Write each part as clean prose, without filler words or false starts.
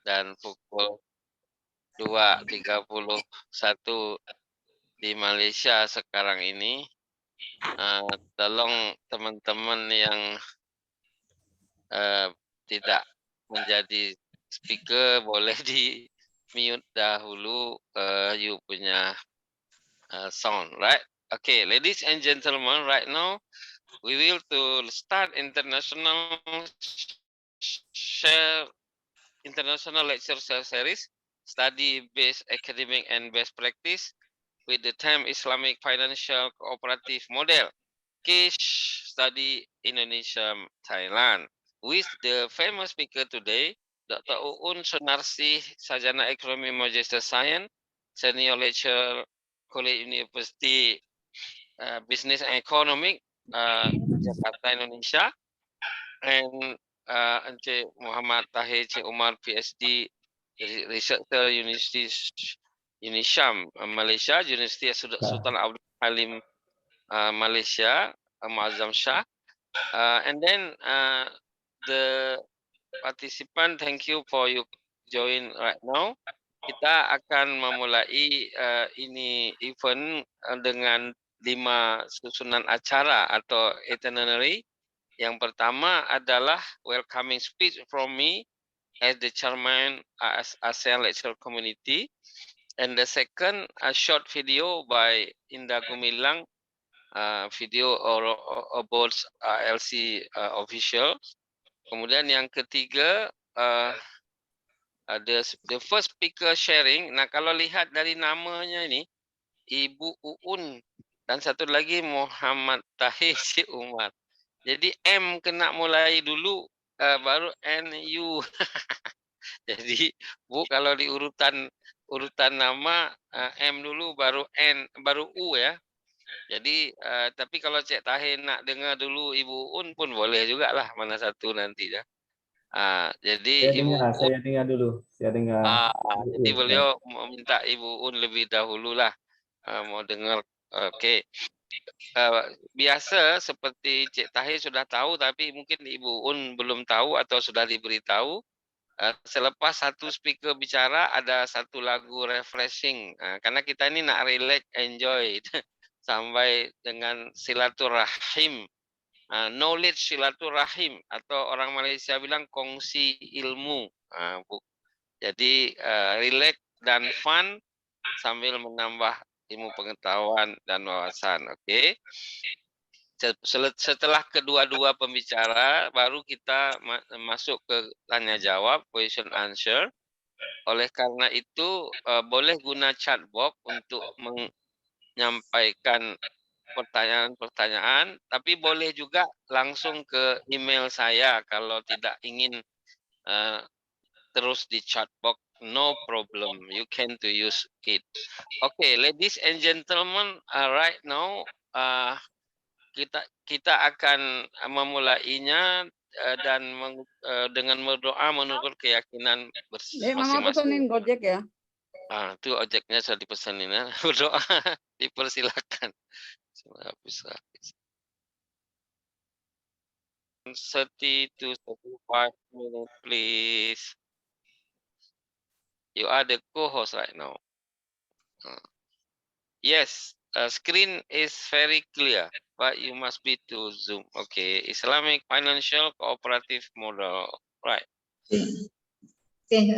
dan pukul 2.31 di Malaysia sekarang ini. Tolong teman-teman yang tidak menjadi speaker boleh di mute dahulu you punya sound, right? Okay, ladies and gentlemen, right now we will to start international lecture series, study-based academic and best practice with the theme Islamic Financial Cooperative Model, case study Indonesia, Thailand. With the famous speaker today, Dr. Uun Sunarsi, Sarjana Ekonomi Magister Science, Senior Lecturer, College University Business and Economic, Jakarta, Indonesia, and Encik Muhammad Tahir Cik Umar, PhD, Researcher, University Unisham, Malaysia, University Sultan Abdul Halim, Malaysia, Muazzam Shah. And then the participant, thank you for you join right now. Kita akan memulai ini event dengan 5 susunan acara atau itinerary. Yang pertama adalah welcoming speech from me as the chairman ASEAN Lecture Community, and the second a short video by Indah Gumilang, video about LC official. Kemudian yang ketiga the first speaker sharing. Nah, kalau lihat dari namanya ini Ibu Uun dan satu lagi Muhammad Tahir Cik Umar. Jadi M kena mulai dulu baru NU. Jadi Bu, kalau di urutan nama M dulu baru N baru U ya. Jadi tapi kalau Cik Tahir nak dengar dulu Ibu Un pun boleh juga lah, mana satu nanti ya. Jadi saya dengar dulu. Saya dengar. Jadi beliau meminta Ibu Un lebih dahulu lah mau dengar. Oke. Biasa seperti Cik Tahir sudah tahu, tapi mungkin Ibu Un belum tahu atau sudah diberitahu. Selepas satu speaker bicara ada satu lagu refreshing. Karena kita ini nak relax, enjoy sampai dengan silaturahim, knowledge silaturahim, atau orang Malaysia bilang kongsi ilmu. Jadi relax dan fun sambil menambah ilmu pengetahuan dan wawasan. Oke. Setelah kedua-dua pembicara, baru kita masuk ke tanya jawab, question answer. Oleh karena itu, boleh guna chat box untuk menyampaikan pertanyaan-pertanyaan, tapi boleh juga langsung ke email saya kalau tidak ingin terus di chat box. No problem, you can to use it. Okay, ladies and gentlemen, right now kita akan memulainya dan dengan berdoa menurut keyakinan masing-masing. Gojek ya. Itu ojeknya sudah dipesanin ya. Berdoa dipersilakan. 30 to 35 minutes, please. You are the co-host right now. Yes, screen is very clear, but you must be to Zoom. Okay, Islamic Financial Cooperative Model, right? Okay,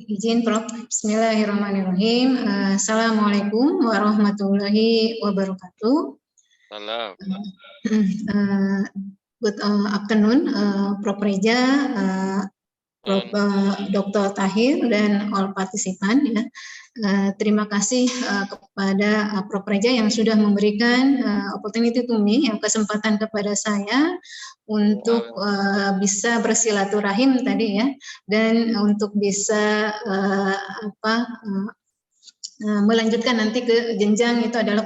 izin Prof. Bismillahirrahmanirrahim. Assalamualaikum warahmatullahi wabarakatuh. Salam. Good afternoon, Prof. Reja, Prof. Dr. Tahir dan all participant. Ya. Terima kasih kepada Prof. Reja yang sudah memberikan opportunity to me, kesempatan kepada saya untuk bisa bersilaturahim tadi ya, dan untuk bisa melanjutkan nanti ke jenjang itu adalah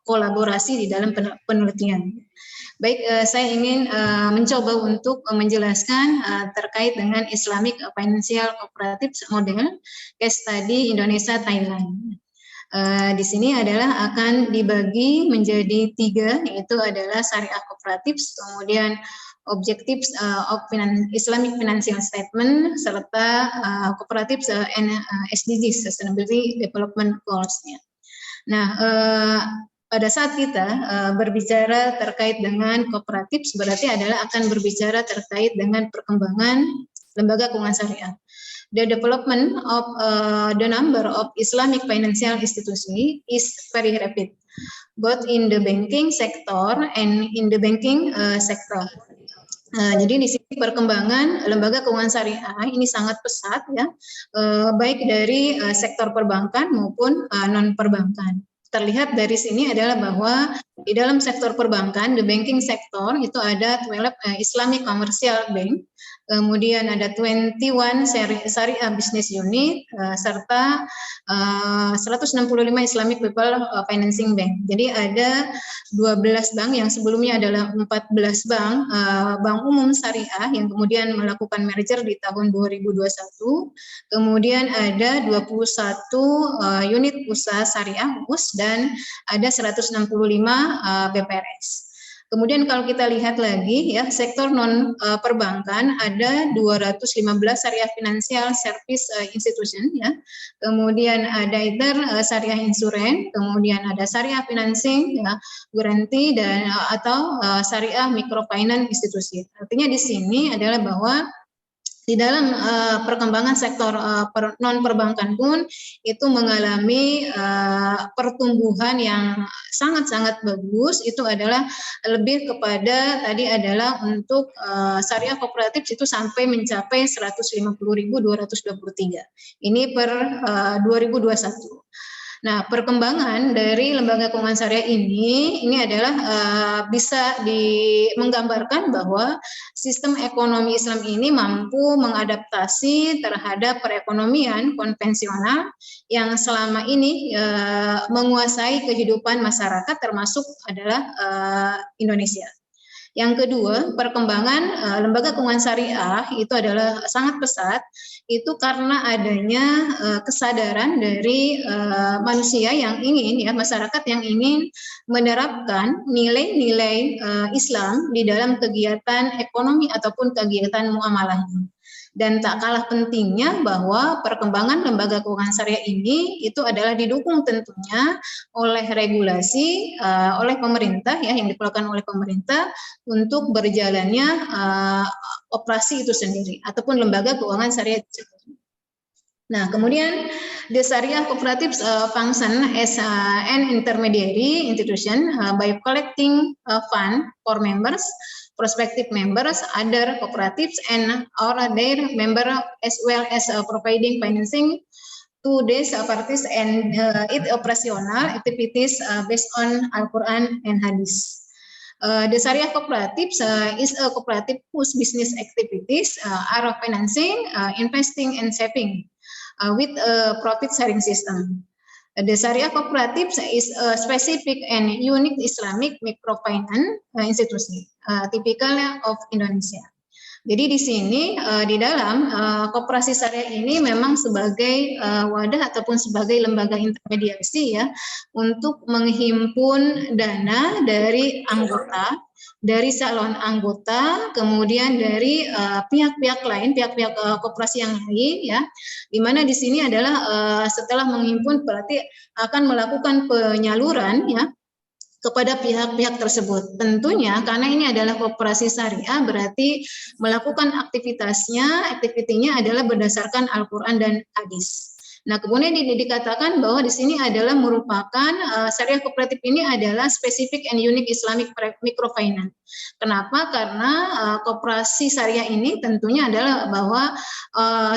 kolaborasi di dalam penelitian. Baik, saya ingin mencoba untuk menjelaskan terkait dengan Islamic Financial Cooperative Model case study Indonesia Thailand. Di sini adalah akan dibagi menjadi 3, yaitu adalah syariah kooperatif, kemudian objectives of Islamic Financial Statement, serta Cooperatives and SDGs, Sustainability Development Goals-nya. Nah, pada saat kita berbicara terkait dengan kooperatif, berarti adalah akan berbicara terkait dengan perkembangan lembaga keuangan syariah. The development of the number of Islamic financial institutions is very rapid, both in the banking sector and in the banking sector. Jadi di sini perkembangan lembaga keuangan syariah ini sangat pesat ya, baik dari sektor perbankan maupun non perbankan. Terlihat dari sini adalah bahwa di dalam sektor perbankan, the banking sector itu ada 12 Islamic Commercial Bank, kemudian ada 21 Syariah Business Unit, serta 165 Islamic People Financing Bank. Jadi ada 12 bank yang sebelumnya adalah 14 bank umum syariah yang kemudian melakukan merger di tahun 2021. Kemudian ada 21 unit usaha syariah US dan ada 165 BPRS. Kemudian kalau kita lihat lagi ya, sektor non perbankan ada 215 syariah financial service institution ya. Kemudian ada syariah insurance, kemudian ada syariah financing ya, guarantee dan atau syariah microfinance institusi. Artinya di sini adalah bahwa di dalam perkembangan sektor non perbankan pun itu mengalami pertumbuhan yang sangat-sangat bagus. Itu adalah lebih kepada tadi adalah untuk syariah kooperatif itu sampai mencapai 150.223. Ini per 2021. Nah, perkembangan dari lembaga keuangan syariah ini adalah bisa menggambarkan bahwa sistem ekonomi Islam ini mampu mengadaptasi terhadap perekonomian konvensional yang selama ini menguasai kehidupan masyarakat, termasuk adalah Indonesia. Yang kedua, perkembangan lembaga keuangan syariah itu adalah sangat pesat, itu karena adanya kesadaran dari manusia yang ingin, ya masyarakat yang ingin menerapkan nilai-nilai Islam di dalam kegiatan ekonomi ataupun kegiatan muamalahnya. Dan tak kalah pentingnya bahwa perkembangan lembaga keuangan syariah ini itu adalah didukung tentunya oleh regulasi oleh pemerintah ya, yang diperlukan oleh pemerintah untuk berjalannya operasi itu sendiri ataupun lembaga keuangan syariah itu sendiri. Nah, kemudian the Syariah Cooperative function as an intermediary institution by collecting fund for members, prospective members, other cooperatives, and or their member, as well as providing financing to these parties and its operational activities based on Al-Quran and Hadith. The Syariah Cooperative is a cooperative whose business activities are financing, investing, and saving with a profit sharing system. The Syariah Cooperative is a specific and unique Islamic microfinance institusi, typical of Indonesia. Jadi di sini di dalam koperasi syariah ini memang sebagai wadah ataupun sebagai lembaga intermediasi ya untuk menghimpun dana dari anggota, dari calon anggota, kemudian dari pihak-pihak lain, pihak-pihak koperasi yang lain ya, di mana di sini adalah setelah menghimpun berarti akan melakukan penyaluran ya kepada pihak-pihak tersebut. Tentunya karena ini adalah koperasi syariah berarti melakukan aktivitinya adalah berdasarkan Al-Quran dan Hadis. Nah, kemudian dikatakan bahwa di sini adalah merupakan syariah kooperatif ini adalah specific and unique Islamic microfinance. Kenapa? Karena koperasi syariah ini tentunya adalah bahwa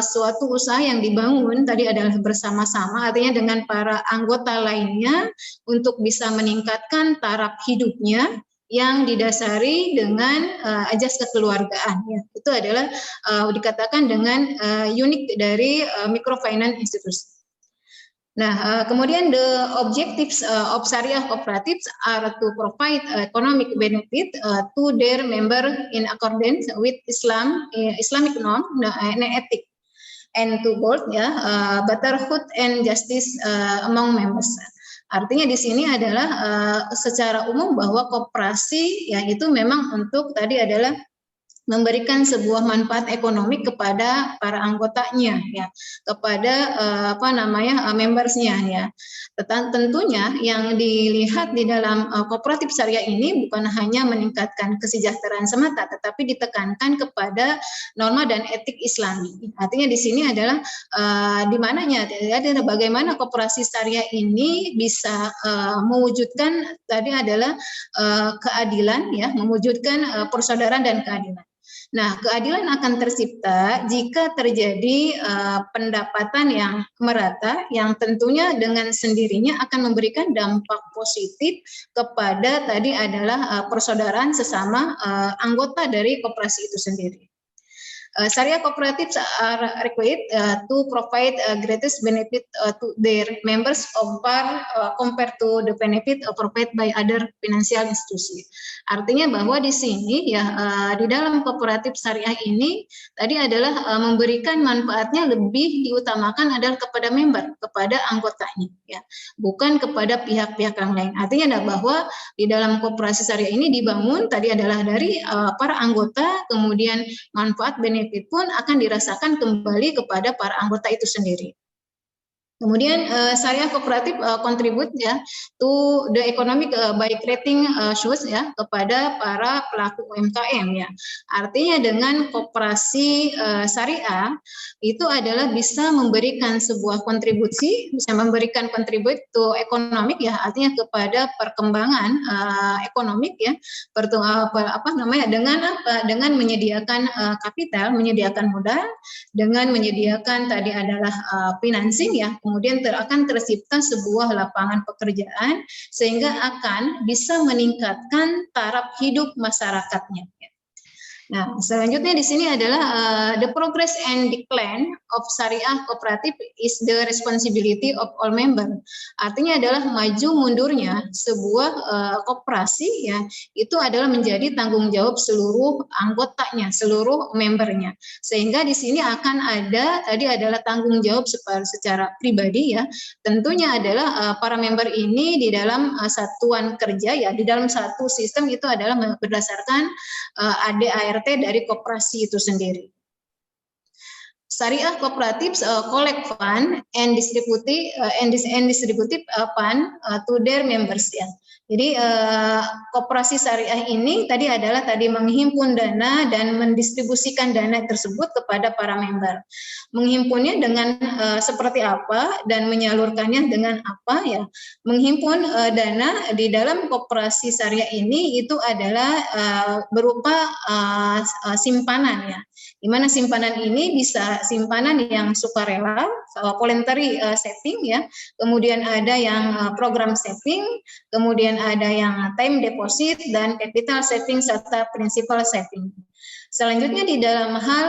suatu usaha yang dibangun tadi adalah bersama-sama, artinya dengan para anggota lainnya untuk bisa meningkatkan taraf hidupnya yang didasari dengan ajas kekeluargaan ya. Itu adalah dikatakan dengan unik dari microfinance institusi. Nah, kemudian the objectives of Syariah cooperatives are to provide economic benefit to their member in accordance with Islamic norm and ethic, and to build brotherhood and justice among members. Artinya di sini adalah secara umum bahwa koperasi ya itu memang untuk tadi adalah memberikan sebuah manfaat ekonomi kepada para anggotanya ya, kepada membersnya ya. Tentunya yang dilihat di dalam kooperatif syariah ini bukan hanya meningkatkan kesejahteraan semata, tetapi ditekankan kepada norma dan etik Islami. Artinya di sini adalah di mananya ada bagaimana koperasi syariah ini bisa mewujudkan tadi adalah keadilan ya, mewujudkan persaudaraan dan keadilan. Nah, keadilan akan tercipta jika terjadi pendapatan yang merata, yang tentunya dengan sendirinya akan memberikan dampak positif kepada tadi adalah persaudaraan sesama anggota dari koperasi itu sendiri. Syariah cooperatives are required to provide greatest benefit to their members compared to the benefit provided by other financial institution. Artinya bahwa di sini ya di dalam kooperatif syariah ini tadi adalah memberikan manfaatnya lebih diutamakan adalah kepada member, kepada anggotanya ya, bukan kepada pihak-pihak yang lain. Artinya bahwa di dalam koperasi syariah ini dibangun tadi adalah dari para anggota, kemudian manfaat benefit pun akan dirasakan kembali kepada para anggota itu sendiri. Kemudian syariah kooperatif contribute ya to the economic by creating shoes ya kepada para pelaku UMKM ya. Artinya dengan koperasi syariah itu adalah bisa memberikan sebuah kontribusi, bisa memberikan kontribusi to economic ya, artinya kepada perkembangan ekonomik ya, dengan menyediakan kapital, menyediakan modal, dengan menyediakan tadi adalah financing ya. Kemudian akan tercipta sebuah lapangan pekerjaan sehingga akan bisa meningkatkan taraf hidup masyarakatnya. Nah, selanjutnya di sini adalah the progress and decline of syariah kooperatif is the responsibility of all member. Artinya adalah maju mundurnya sebuah koperasi ya, itu adalah menjadi tanggung jawab seluruh anggotanya, seluruh membernya. Sehingga di sini akan ada tadi adalah tanggung jawab secara pribadi ya. Tentunya adalah para member ini di dalam satuan kerja ya, di dalam satu sistem itu adalah berdasarkan ADART dari koperasi itu sendiri. Syariah kooperatif collect fund and distribute fund to their members ya. Jadi koperasi syariah ini tadi menghimpun dana dan mendistribusikan dana tersebut kepada para member. Menghimpunnya dengan seperti apa dan menyalurkannya dengan apa ya? Menghimpun dana di dalam koperasi syariah ini itu adalah berupa simpanan ya. Di mana simpanan ini bisa simpanan yang sukarela, voluntary saving ya. Kemudian ada yang program saving, kemudian ada yang time deposit dan capital saving serta principal saving. Selanjutnya di dalam hal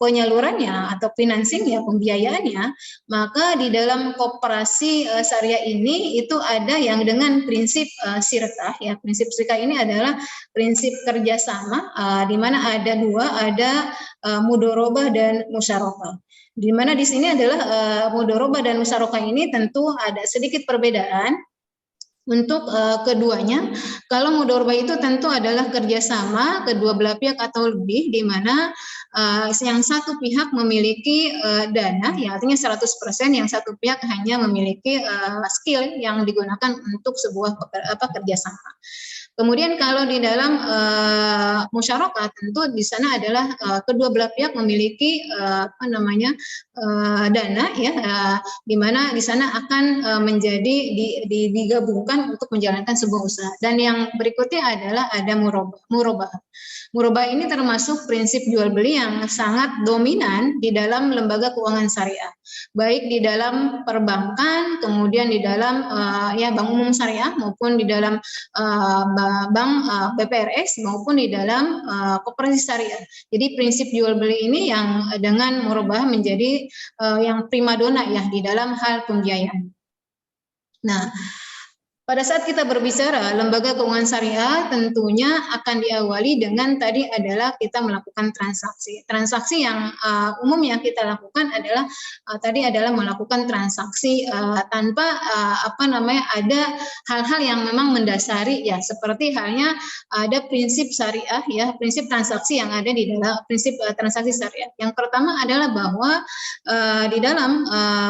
penyalurannya atau financing ya, pembiayaannya, maka di dalam koperasi syariah ini itu ada yang dengan prinsip syirkah ya. Prinsip syirkah ini adalah prinsip kerjasama di mana ada dua, ada mudorobah dan musyarakah. Di mana di sini adalah mudorobah dan musyarakah ini tentu ada sedikit perbedaan. Untuk keduanya, kalau mudorobah itu tentu adalah kerjasama kedua belah pihak atau lebih, di mana yang satu pihak memiliki dana, ya artinya 100%, yang satu pihak hanya memiliki skill yang digunakan untuk sebuah kerjasama. Kemudian kalau di dalam musyarakah tentu di sana adalah kedua belah pihak memiliki dana ya, di mana di sana akan menjadi digabungkan untuk menjalankan sebuah usaha. Dan yang berikutnya adalah ada murabah. Murabah ini termasuk prinsip jual beli yang sangat dominan di dalam lembaga keuangan syariah, baik di dalam perbankan, kemudian di dalam bank umum syariah maupun di dalam bank BPRS maupun di dalam koperasi syariah. Jadi prinsip jual beli ini yang dengan murabah menjadi yang primadona ya di dalam hal pembiayaan. Nah, Pada saat kita berbicara lembaga keuangan syariah, tentunya akan diawali dengan tadi adalah kita melakukan transaksi. Transaksi yang umum yang kita lakukan adalah tadi adalah melakukan transaksi tanpa ada hal-hal yang memang mendasari ya, seperti halnya ada prinsip syariah ya, prinsip transaksi yang ada di dalam prinsip transaksi syariah. Yang pertama adalah bahwa di dalam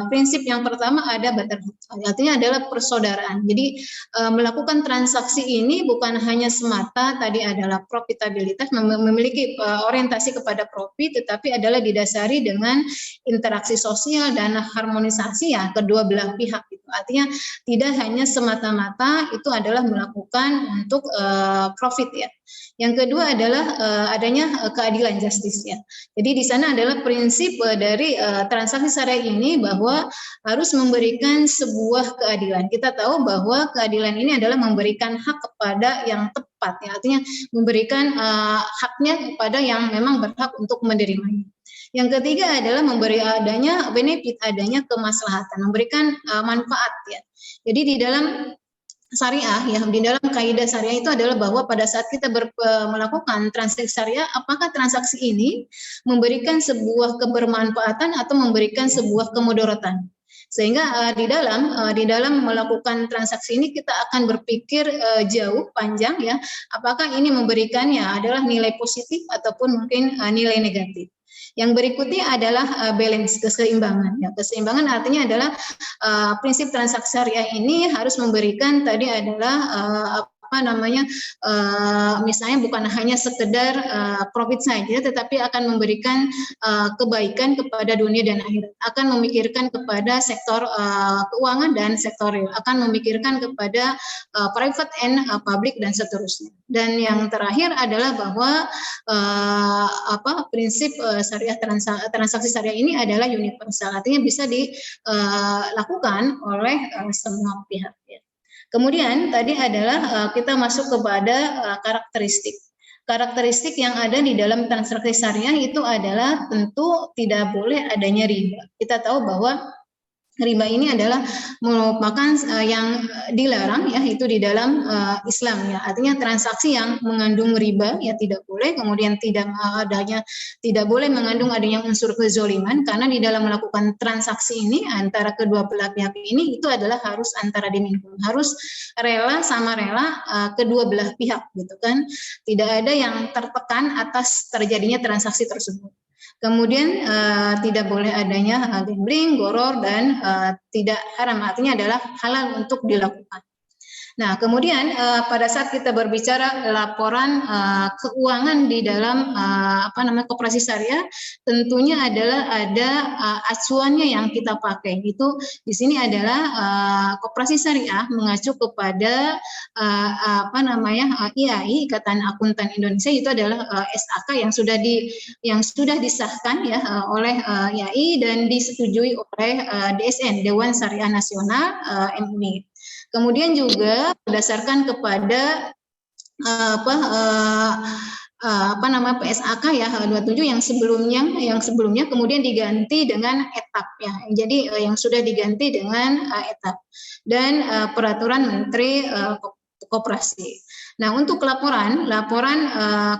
prinsip yang pertama ada batarhut, artinya adalah persaudaraan. Jadi melakukan transaksi ini bukan hanya semata tadi adalah profitabilitas, memiliki orientasi kepada profit, tetapi adalah didasari dengan interaksi sosial dan harmonisasi ya kedua belah pihak. Artinya tidak hanya semata-mata itu adalah melakukan untuk profit ya. Yang kedua adalah adanya keadilan, justice ya. Jadi di sana adalah prinsip dari transaksi syariah ini bahwa harus memberikan sebuah keadilan. Kita tahu bahwa keadilan ini adalah memberikan hak kepada yang tepat ya, artinya memberikan haknya kepada yang memang berhak untuk menerimanya. Yang ketiga adalah memberi adanya benefit, adanya kemaslahatan, memberikan manfaat ya. Jadi di dalam syariah ya, di dalam kaidah syariah itu adalah bahwa pada saat kita melakukan transaksi syariah, apakah transaksi ini memberikan sebuah kebermanfaatan atau memberikan sebuah kemudaratan. Sehingga di dalam melakukan transaksi ini kita akan berpikir jauh panjang ya, apakah ini memberikannya adalah nilai positif ataupun mungkin nilai negatif. Yang berikutnya adalah balance, keseimbangan. Ya, keseimbangan artinya adalah prinsip transaksi syariah ini harus memberikan tadi adalah misalnya bukan hanya sekedar profit saja, tetapi akan memberikan kebaikan kepada dunia dan akhirat, akan memikirkan kepada sektor keuangan dan sektor real, akan memikirkan kepada private and public dan seterusnya. Dan yang terakhir adalah bahwa prinsip syariah transaksi syariah ini adalah universal, artinya bisa dilakukan oleh semua pihak. Ya. Kemudian tadi adalah kita masuk kepada karakteristik. Karakteristik yang ada di dalam transaksi syariah itu adalah tentu tidak boleh adanya riba. Kita tahu bahwa riba ini adalah merupakan yang dilarang ya, itu di dalam Islam ya. Artinya transaksi yang mengandung riba ya tidak boleh, kemudian tidak boleh mengandung adanya unsur kezoliman, karena di dalam melakukan transaksi ini antara kedua belah pihak ini itu adalah harus antara diminum, harus rela sama rela kedua belah pihak gitu kan. Tidak ada yang tertekan atas terjadinya transaksi tersebut. Kemudian tidak boleh adanya gambling, goror, dan tidak haram, artinya adalah halal untuk dilakukan. Nah, kemudian pada saat kita berbicara laporan keuangan di dalam koperasi syariah, tentunya adalah ada acuannya yang kita pakai. Itu di sini adalah koperasi syariah mengacu kepada IAI, Ikatan Akuntan Indonesia, itu adalah SAK yang sudah disahkan ya oleh IAI dan disetujui oleh DSN, Dewan Syariah Nasional MUI. Kemudian juga berdasarkan kepada PSAK ya 27 yang sebelumnya kemudian diganti dengan etap ya. Jadi yang sudah diganti dengan etap dan peraturan Menteri Koperasi. Nah, untuk laporan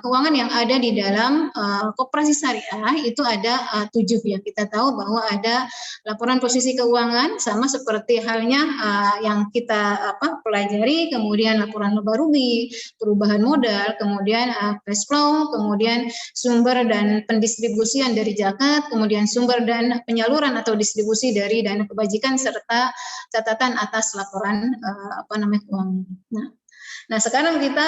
keuangan yang ada di dalam koperasi syariah itu ada 7 ya. Kita tahu bahwa ada laporan posisi keuangan sama seperti halnya yang kita pelajari, kemudian laporan laba rugi, perubahan modal, kemudian cash flow, kemudian sumber dan pendistribusian dari zakat, kemudian sumber dan penyaluran atau distribusi dari dana kebajikan serta catatan atas laporan keuangan. Nah, sekarang kita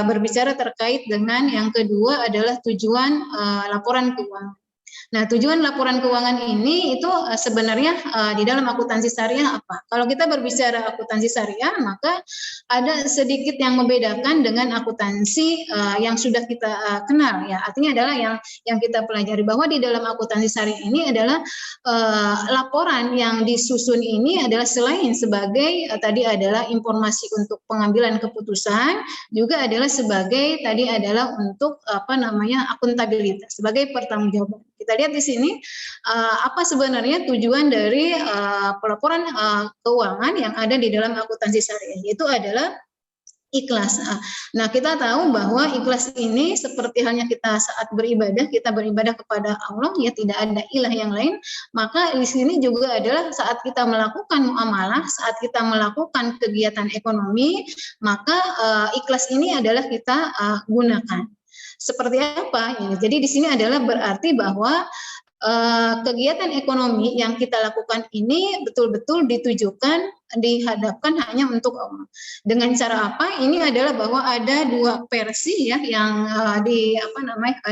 berbicara terkait dengan yang kedua adalah tujuan laporan keuangan. Nah, tujuan laporan keuangan ini itu sebenarnya di dalam akuntansi syariah apa? Kalau kita berbicara akuntansi syariah, maka ada sedikit yang membedakan dengan akuntansi yang sudah kita kenal ya. Artinya adalah yang kita pelajari bahwa di dalam akuntansi syariah ini adalah laporan yang disusun ini adalah selain sebagai tadi adalah informasi untuk pengambilan keputusan, juga adalah sebagai tadi adalah untuk akuntabilitas, sebagai pertanggungjawaban. Kita lihat di sini apa sebenarnya tujuan dari pelaporan keuangan yang ada di dalam akuntansi syariah, yaitu adalah ikhlas. Nah, kita tahu bahwa ikhlas ini seperti halnya kita saat beribadah, kita beribadah kepada Allah, ya tidak ada ilah yang lain. Maka di sini juga adalah saat kita melakukan muamalah, saat kita melakukan kegiatan ekonomi, maka ikhlas ini adalah kita gunakan. Seperti apa? Jadi di sini adalah berarti bahwa kegiatan ekonomi yang kita lakukan ini betul-betul ditujukan, dihadapkan hanya untuk Allah. Dengan cara apa? Ini adalah bahwa ada dua versi ya yang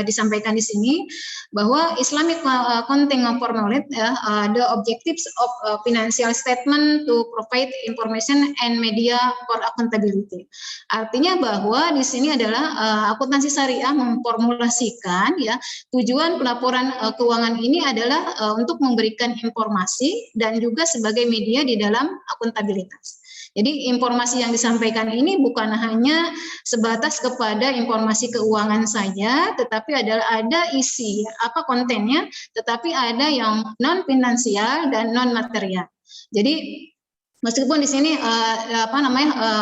disampaikan di sini, bahwa Islamic Accounting for Knowledge, the objectives of financial statement to provide information and media for accountability. Artinya bahwa di sini adalah akuntansi syariah memformulasikan ya tujuan pelaporan keuangan ini adalah untuk memberikan informasi dan juga sebagai media di dalam akuntabilitas. Jadi informasi yang disampaikan ini bukan hanya sebatas kepada informasi keuangan saja, tetapi ada isi, apa kontennya, tetapi ada yang non finansial dan non material. Jadi meskipun di sini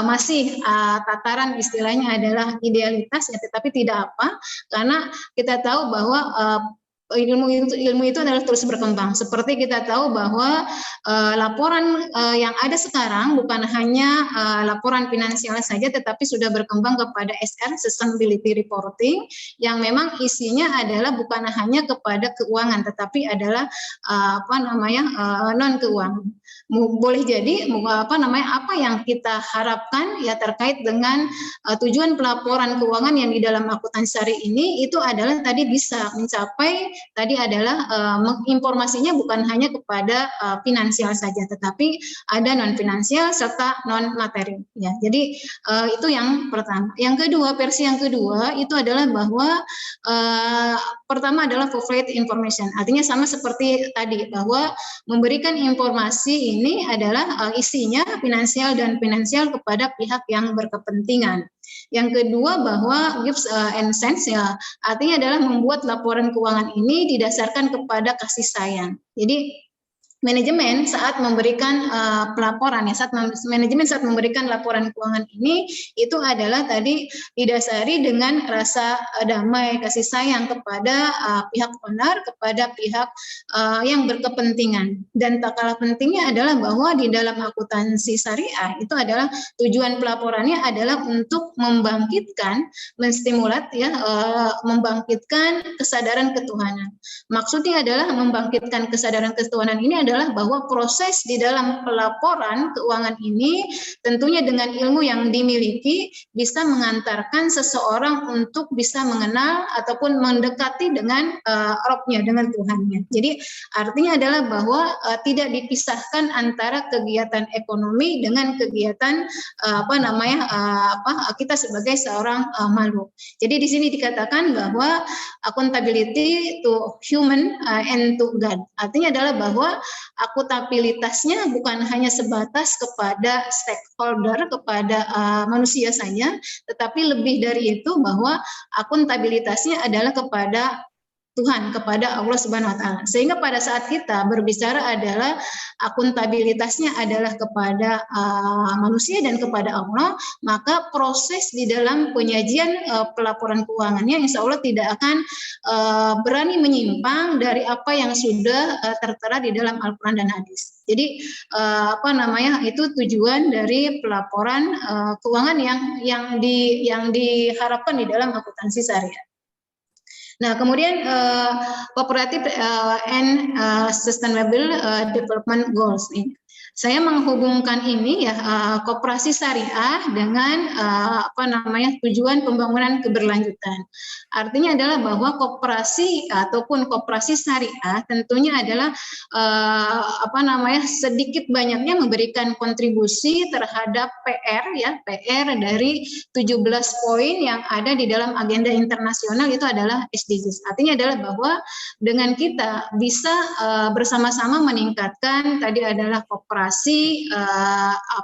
masih tataran istilahnya adalah idealitas ya, tetapi tidak apa, karena kita tahu bahwa ilmu itu adalah terus berkembang. Seperti kita tahu bahwa laporan yang ada sekarang bukan hanya laporan finansial saja, tetapi sudah berkembang kepada SR, Sustainability Reporting, yang memang isinya adalah bukan hanya kepada keuangan, tetapi adalah non keuangan. Boleh jadi apa yang kita harapkan ya terkait dengan tujuan pelaporan keuangan yang di dalam akuntansi syariah ini itu adalah tadi bisa mencapai tadi adalah informasinya bukan hanya kepada finansial saja, tetapi ada non finansial serta non materi ya. Jadi itu yang pertama. Yang kedua, versi yang kedua itu adalah bahwa pertama adalah provide information, artinya sama seperti tadi bahwa memberikan informasi ini adalah isinya finansial dan finansial kepada pihak yang berkepentingan. Yang kedua bahwa gives and sense ya, artinya adalah membuat laporan keuangan ini didasarkan kepada kasih sayang. Jadi manajemen saat memberikan pelaporan ya, manajemen saat memberikan laporan keuangan ini itu adalah tadi didasari dengan rasa damai, kasih sayang kepada pihak owner, kepada pihak yang berkepentingan. Dan tak kalah pentingnya adalah bahwa di dalam akuntansi syariah itu adalah tujuan pelaporannya adalah untuk membangkitkan, menstimulat ya, membangkitkan kesadaran ketuhanan. Maksudnya adalah membangkitkan kesadaran ketuhanan ini adalah bahwa proses di dalam pelaporan keuangan ini tentunya dengan ilmu yang dimiliki bisa mengantarkan seseorang untuk bisa mengenal ataupun mendekati dengan Rabb-nya, dengan Tuhannya. Jadi artinya adalah bahwa tidak dipisahkan antara kegiatan ekonomi dengan kegiatan kita sebagai seorang makhluk. Jadi di sini dikatakan bahwa accountability to human and to God. Artinya adalah bahwa akuntabilitasnya bukan hanya sebatas kepada stakeholder, kepada manusia saja, tetapi lebih dari itu bahwa akuntabilitasnya adalah kepada Tuhan, kepada Allah Subhanahu wa taala. Sehingga pada saat kita berbicara adalah akuntabilitasnya adalah kepada manusia dan kepada Allah, maka proses di dalam penyajian pelaporan keuangannya insya Allah tidak akan berani menyimpang dari apa yang sudah tertera di dalam Al-Qur'an dan hadis. Jadi itu tujuan dari pelaporan keuangan yang diharapkan di dalam akuntansi syariah. Nah, kemudian cooperative and sustainable development goals ini. Saya menghubungkan ini ya koperasi syariah dengan tujuan pembangunan keberlanjutan. Artinya adalah bahwa koperasi ataupun koperasi syariah tentunya adalah sedikit banyaknya memberikan kontribusi terhadap PR dari 17 poin yang ada di dalam agenda internasional itu adalah SDGs. Artinya adalah bahwa dengan kita bisa bersama-sama meningkatkan tadi adalah koperasi koperasi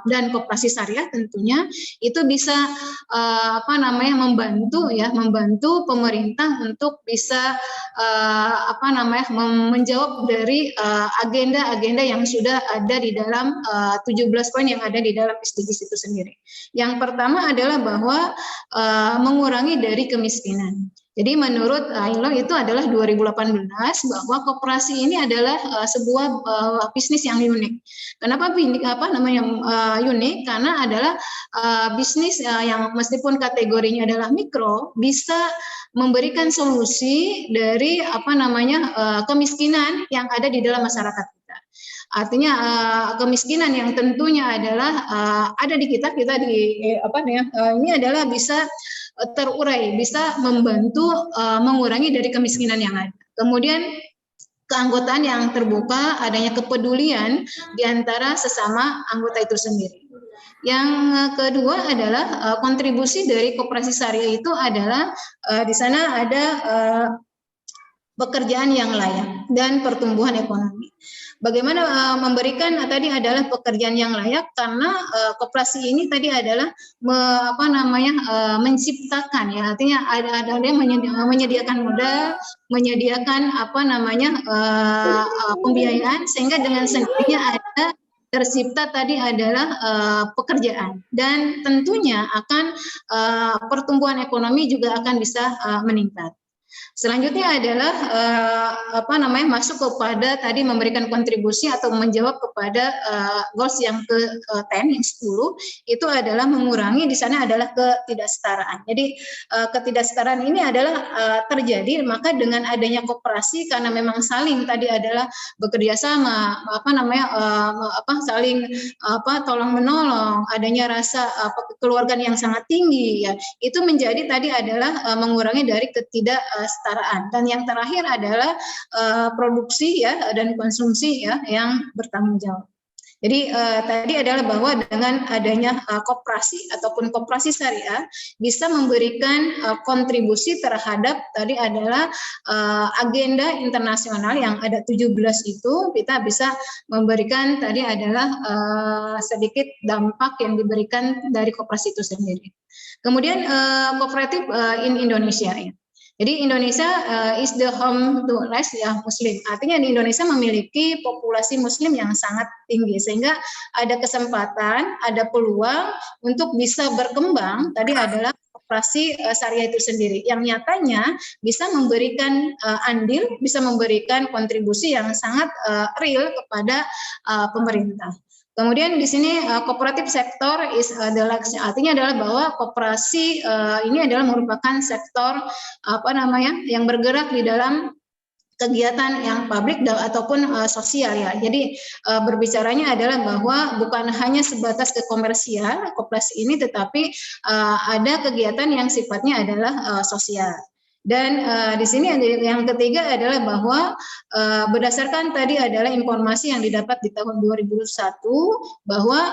dan koperasi syariah tentunya itu bisa membantu pemerintah untuk bisa menjawab dari agenda-agenda yang sudah ada di dalam 17 poin yang ada di dalam SDGs itu sendiri. Yang pertama adalah bahwa mengurangi dari kemiskinan. Jadi menurut ILO itu adalah 2018 bahwa koperasi ini adalah sebuah bisnis yang unik. Kenapa unik? Karena adalah bisnis yang meskipun kategorinya adalah mikro bisa memberikan solusi dari kemiskinan yang ada di dalam masyarakat kita. Artinya kemiskinan yang tentunya adalah ada di kita ini adalah bisa terurai, bisa membantu mengurangi dari kemiskinan yang ada. Kemudian keanggotaan yang terbuka, adanya kepedulian di antara sesama anggota itu sendiri. Yang kedua adalah kontribusi dari koperasi syariah itu adalah di sana ada pekerjaan yang layak dan pertumbuhan ekonomi. Bagaimana memberikan tadi adalah pekerjaan yang layak karena koperasi ini tadi adalah menciptakan ya, artinya ada yang menyediakan modal, menyediakan pembiayaan sehingga dengan sendirinya ada tercipta tadi adalah pekerjaan dan tentunya akan pertumbuhan ekonomi juga akan bisa meningkat. Selanjutnya adalah masuk kepada tadi memberikan kontribusi atau menjawab kepada goals yang ke-10 yang 10 itu adalah mengurangi di sana adalah ketidaksetaraan. Jadi ketidaksetaraan ini adalah terjadi maka dengan adanya koperasi karena memang saling tadi adalah bekerja sama saling tolong menolong, adanya rasa kekeluargaan yang sangat tinggi ya. Itu menjadi tadi adalah mengurangi dari ketidaksetaraan. Dan yang terakhir adalah produksi ya dan konsumsi ya yang bertanggung jawab. Jadi tadi adalah bahwa dengan adanya koperasi ataupun koperasi syariah bisa memberikan kontribusi terhadap tadi adalah agenda internasional yang ada 17 itu kita bisa memberikan tadi adalah sedikit dampak yang diberikan dari koperasi itu sendiri. Kemudian kooperatif in Indonesia ya. Jadi Indonesia is the home to rights ya Muslim. Artinya di Indonesia memiliki populasi Muslim yang sangat tinggi sehingga ada kesempatan, ada peluang untuk bisa berkembang. Tadi adalah koperasi syariah itu sendiri yang nyatanya bisa memberikan andil, bisa memberikan kontribusi yang sangat real kepada pemerintah. Kemudian di sini kooperatif sektor is the artinya adalah bahwa koperasi ini adalah merupakan sektor yang bergerak di dalam kegiatan yang publik ataupun sosial ya. Jadi berbicaranya adalah bahwa bukan hanya sebatas ke komersial koperasi ini tetapi ada kegiatan yang sifatnya adalah sosial. Dan di sini yang ketiga adalah bahwa berdasarkan tadi adalah informasi yang didapat di tahun 2001 bahwa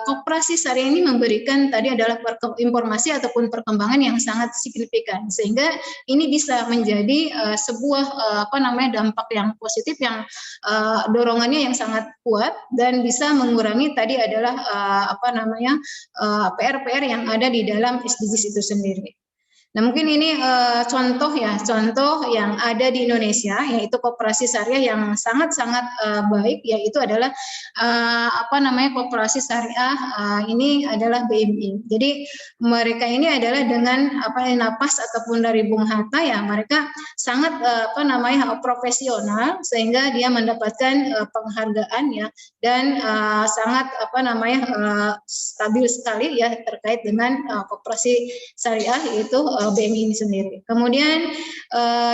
koperasi syariah ini memberikan tadi adalah informasi ataupun perkembangan yang sangat signifikan sehingga ini bisa menjadi sebuah dampak yang positif yang dorongannya yang sangat kuat dan bisa mengurangi tadi adalah PR-PR yang ada di dalam SDGs itu sendiri. Nah mungkin ini contoh yang ada di Indonesia yaitu koperasi syariah yang sangat-sangat baik yaitu adalah koperasi syariah ini adalah BMI. Jadi mereka ini adalah dengan napas ataupun dari Bung Hatta ya mereka sangat profesional sehingga dia mendapatkan penghargaan ya dan sangat stabil sekali ya terkait dengan koperasi syariah yaitu BMI ini sendiri. Kemudian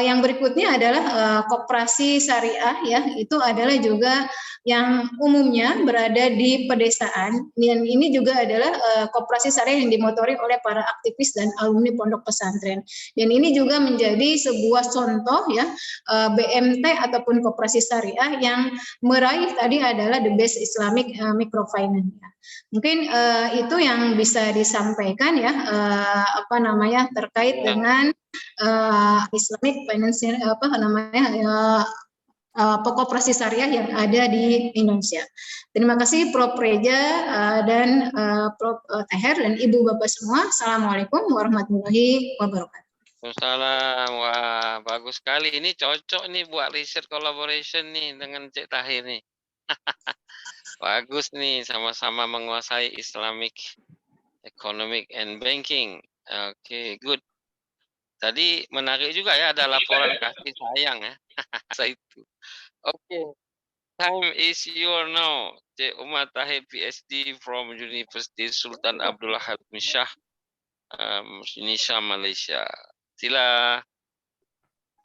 yang berikutnya adalah koperasi syariah ya itu adalah juga yang umumnya berada di pedesaan dan ini juga adalah koperasi syariah yang dimotori oleh para aktivis dan alumni pondok pesantren. Dan ini juga menjadi sebuah contoh ya BMT ataupun koperasi syariah yang meraih tadi adalah the best Islamic microfinance. Mungkin itu yang bisa disampaikan ya terkait dengan Islamic financial pokok operasi syariah yang ada di Indonesia. Terima kasih Prof. Reja dan Prof. Taher dan Ibu Bapak semua. Assalamualaikum warahmatullahi wabarakatuh. Waalaikumsalam. Wah, bagus sekali. Ini cocok nih buat research collaboration nih dengan Cik Tahir nih. Bagus nih, sama-sama menguasai Islamic Economic and Banking. Oke, good. Tadi menarik juga ya, ada laporan kasih sayang ya. Saya itu. Oke, time is your now. Cik Umar Tahir, PhD from University Sultan Abdullah bin Shah, Indonesia, Malaysia. Sila.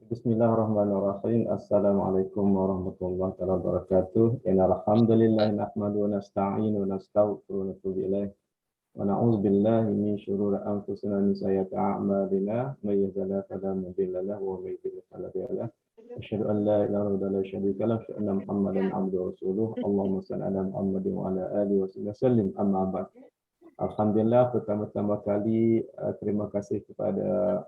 Bismillahirrahmanirrahim. Assalamualaikum warahmatullahi wabarakatuh. Innal hamdalillah nahmaduhu wa nasta'inu wa nastaghfiruh wa natubu ilaih. Wa na'udzu billahi min syururi anfusina wa min sayyiati a'malina. May yahdihillahu fala mudilla lahu wa may yudlil fala hadiya lahu. Asyhadu an la ilaha illallah wa la syarika lahu wa anna Muhammadan 'abduhu wa rasuluh. Allahumma shalli ala Muhammadin wa ala alihi wa sallim. Amma ba'd. Alhamdulillah, pertama-tama kali terima kasih kepada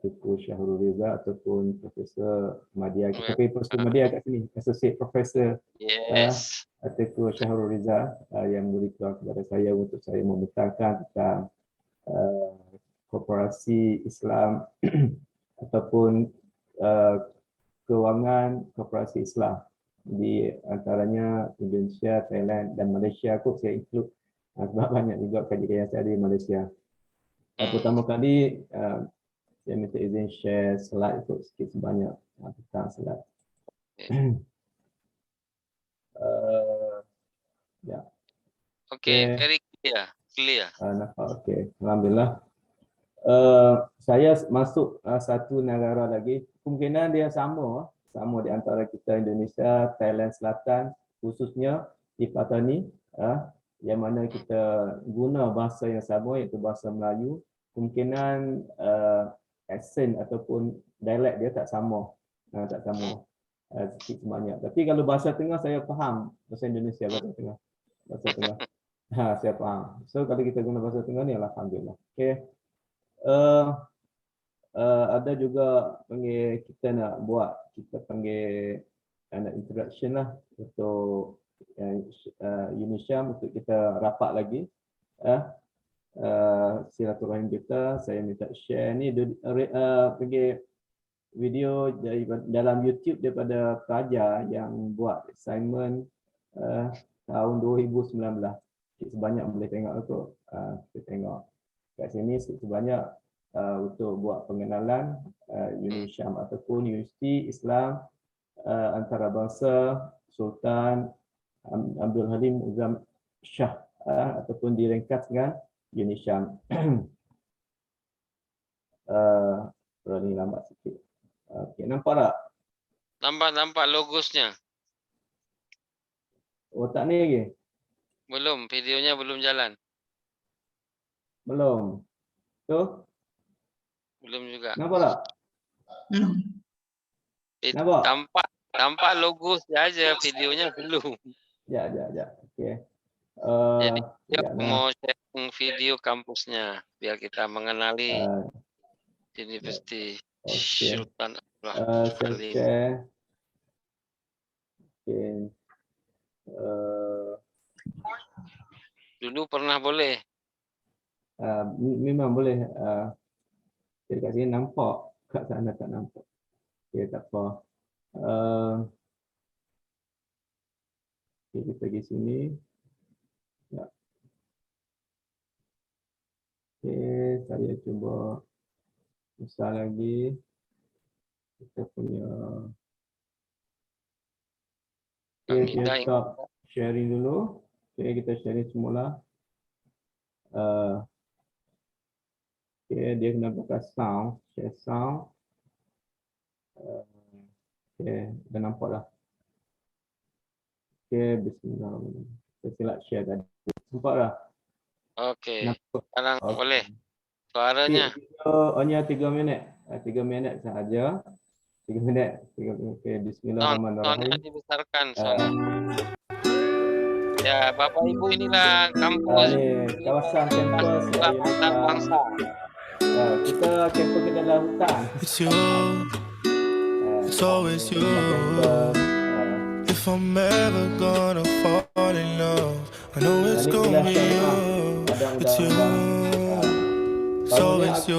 Tuku Syahrul Riza ataupun Profesor Madya. Kita panggil Profesor Madya kat sini, Associate Professor Tuku Syahrul Riza yang beritahu kepada saya untuk saya membentangkan tentang korporasi Islam ataupun kewangan korporasi Islam di antaranya Indonesia, Thailand dan Malaysia. Aku saya include sebab banyak juga kajian saya di Malaysia. Pertama kali saya minta izin share slide itu sikit sebanyak tentang slide. Ya. Okey, very clear. Nampak, okey. Alhamdulillah. Saya masuk satu negara lagi. Kemungkinan dia sama di antara kita Indonesia, Thailand Selatan, khususnya di Patani, yang mana kita guna bahasa yang sama iaitu bahasa Melayu. Kemungkinan accent ataupun dialek dia tak sama. Sikit sebanyak. Tapi kalau bahasa tengah saya faham, bahasa Indonesia bahasa tengah. Saya faham. So kalau kita guna bahasa tengah ni alhamdulillah. Okey. Ada juga panggil kita nak buat, kita panggil introduction lah untuk Unisham untuk kita rapat lagi. Silaturahim kita, saya minta share ni pergi video dalam YouTube daripada pelajar yang buat assignment tahun 2019. Sebanyak boleh tengok tu. Kita tengok kat sini sebanyak untuk buat pengenalan Unisham ataupun Universiti Islam Antarabangsa Sultan Abdul Halim Uzam Shah ataupun diringkas dengan Unisham. Ini lambat sikit. Okey, nampak tak? Nampak logosnya. Oh, tak ni lagi? Belum, videonya belum jalan. Belum. Tu? Belum juga. Nampak tak? Nampak? Tampak logos aja, videonya belum. Ya. Okey. Jadi dia mau sharing video kampusnya biar kita mengenali Universiti Sultan Abdullah. Share. Okey. Dulu pernah boleh. Memang boleh. Kat sini nampak, kat sana tak nampak. Okey, tak apa. Kita pergi sini. Ya. Okey, saya cuba besar lagi. Kita punya. Okey, kita stop sharing dulu. Okey, kita sharing semula. Okey, dia kena buka sound. Share sound. Okey, dah nampak dah. Okey, bismillahirrahmanirrahim. Saya silap share tadi. Nampak dah? Okey. Sekarang boleh. Suaranya. Hanya 3 minit. 3 minit sahaja. 3 minit. Okey, bismillahirrahmanirrahim. Tontonnya dibesarkan. Ya, Bapak Ibu inilah kampus. Kawasan kampus Bangsa. Kita kampus kita dalam hutan. So it's you. If I'm ever gonna fall in love, I know it's gonna be you. It's you. So it's you.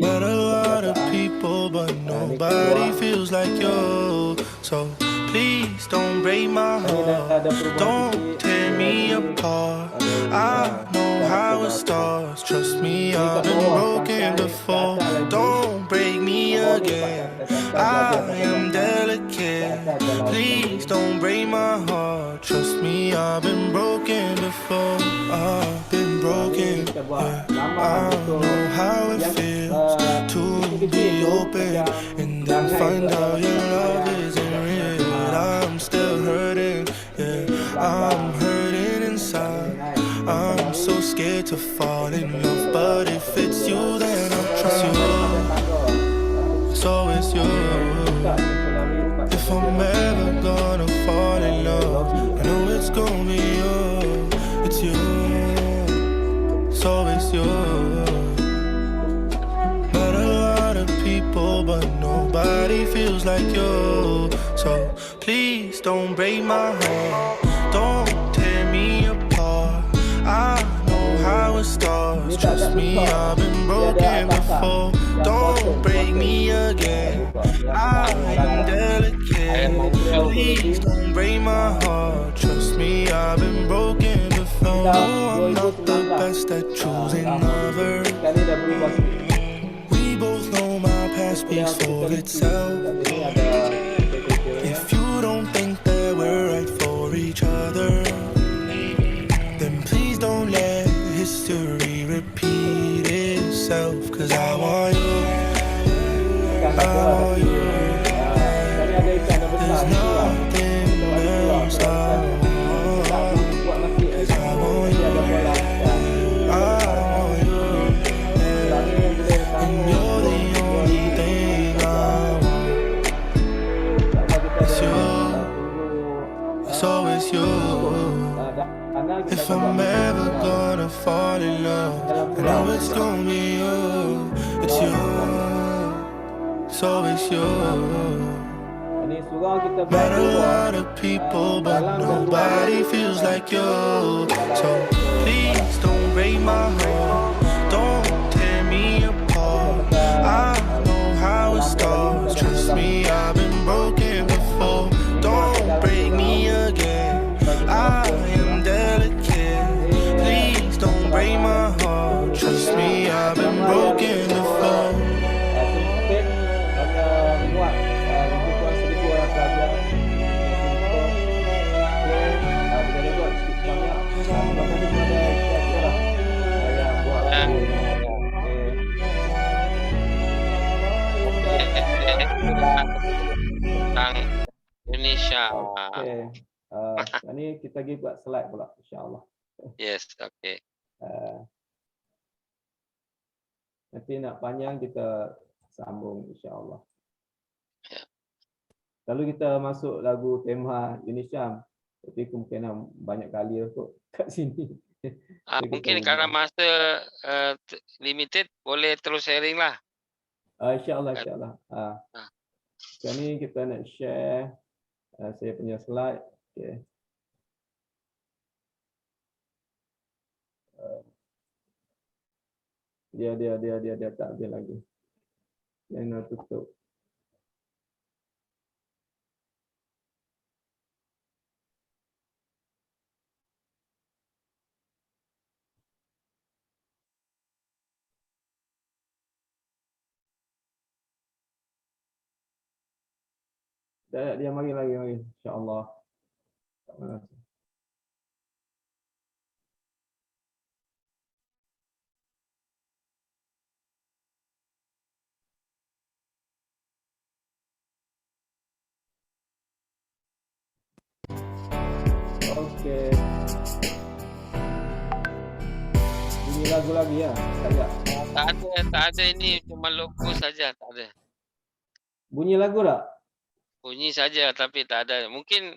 Met a lot of people, but nobody feels like you. So please don't break my heart, don't tear me apart. I know how it starts, trust me, I've been broken before. Don't break me again, I am delicate. Please don't break my heart, trust me, I've been broken before. I've been broken, yeah. I know how it feels to be open and then find out your love isn't real. I'm still hurting, yeah, I'm hurting inside. I'm so scared to fall in love, but if it's you, then I'll trust you. So it's you. If I'm ever gonna fall in love, I know it's gonna be you. It's you. So it's you. Met a lot of people, but nobody feels like you. So please don't break my heart, don't tear me apart. I know how it starts, trust me, I've been broken before. Don't break me again, I am delicate. Please don't break my heart, trust me, I've been broken before. No, I'm not the best at choosing lovers. We both know my past speaks for itself. If you don't think that we're right for each other, then please don't let history repeat itself. Cause I want you, I want you. There's nothing else I want. Cause I want you, I want you, and you're the only thing I want. It's you, so it's you. If I'm ever gonna fall in love, I know it's gonna be you. It's you, so it's you. Met a lot of people, but nobody feels like you. So please don't break my heart, don't tear me apart. I know how it starts, trust me, I've been broken before. Don't break me again, I am delicate. Please don't break my heart, trust me, I've been broken before. Tentang Indonesia. Ini kita pergi buat slide pula, insyaAllah. Yes, okay. Nanti nak panjang kita sambung, insyaAllah. Lalu kita masuk lagu tema Indonesia, tapi kemungkinan banyak kali kot kat sini. Mungkin karena masa limited, boleh terus sharing lah. InsyaAllah, insyaAllah. Sekarang ni kita nak share saya punya slide. Okay. Dia tak ada lagi. Yang nak tutup. Dia mari lagi, insya-Allah. Okey. Bunyi lagu lagi ya? Tak ada, ini cuma logo saja, tak ada. Bunyi lagu tak? Bunyi saja tapi tak ada. Mungkin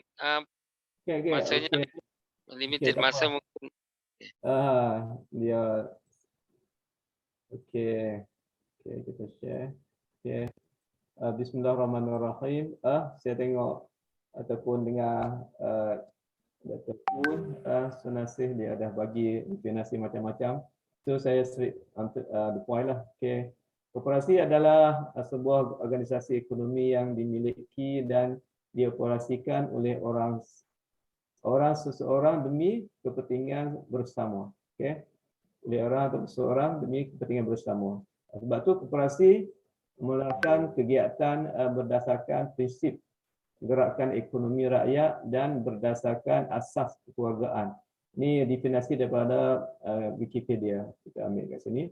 masanya limited masa mungkin. Dia. Okey, kita share. Okey. Bismillahirrahmanirrahim. Saya tengok ataupun dengar Dr. Pun senasih dia dah bagi definisi macam-macam. So saya straight the point lah. Okay. Koperasi adalah sebuah organisasi ekonomi yang dimiliki dan dioperasikan oleh seseorang demi kepentingan bersama. Okay. Oleh orang atau seseorang demi kepentingan bersama. Sebab tu koperasi melakukan kegiatan berdasarkan prinsip gerakan ekonomi rakyat dan berdasarkan asas kekeluargaan. Ini definisi daripada Wikipedia. Kita ambil kat sini.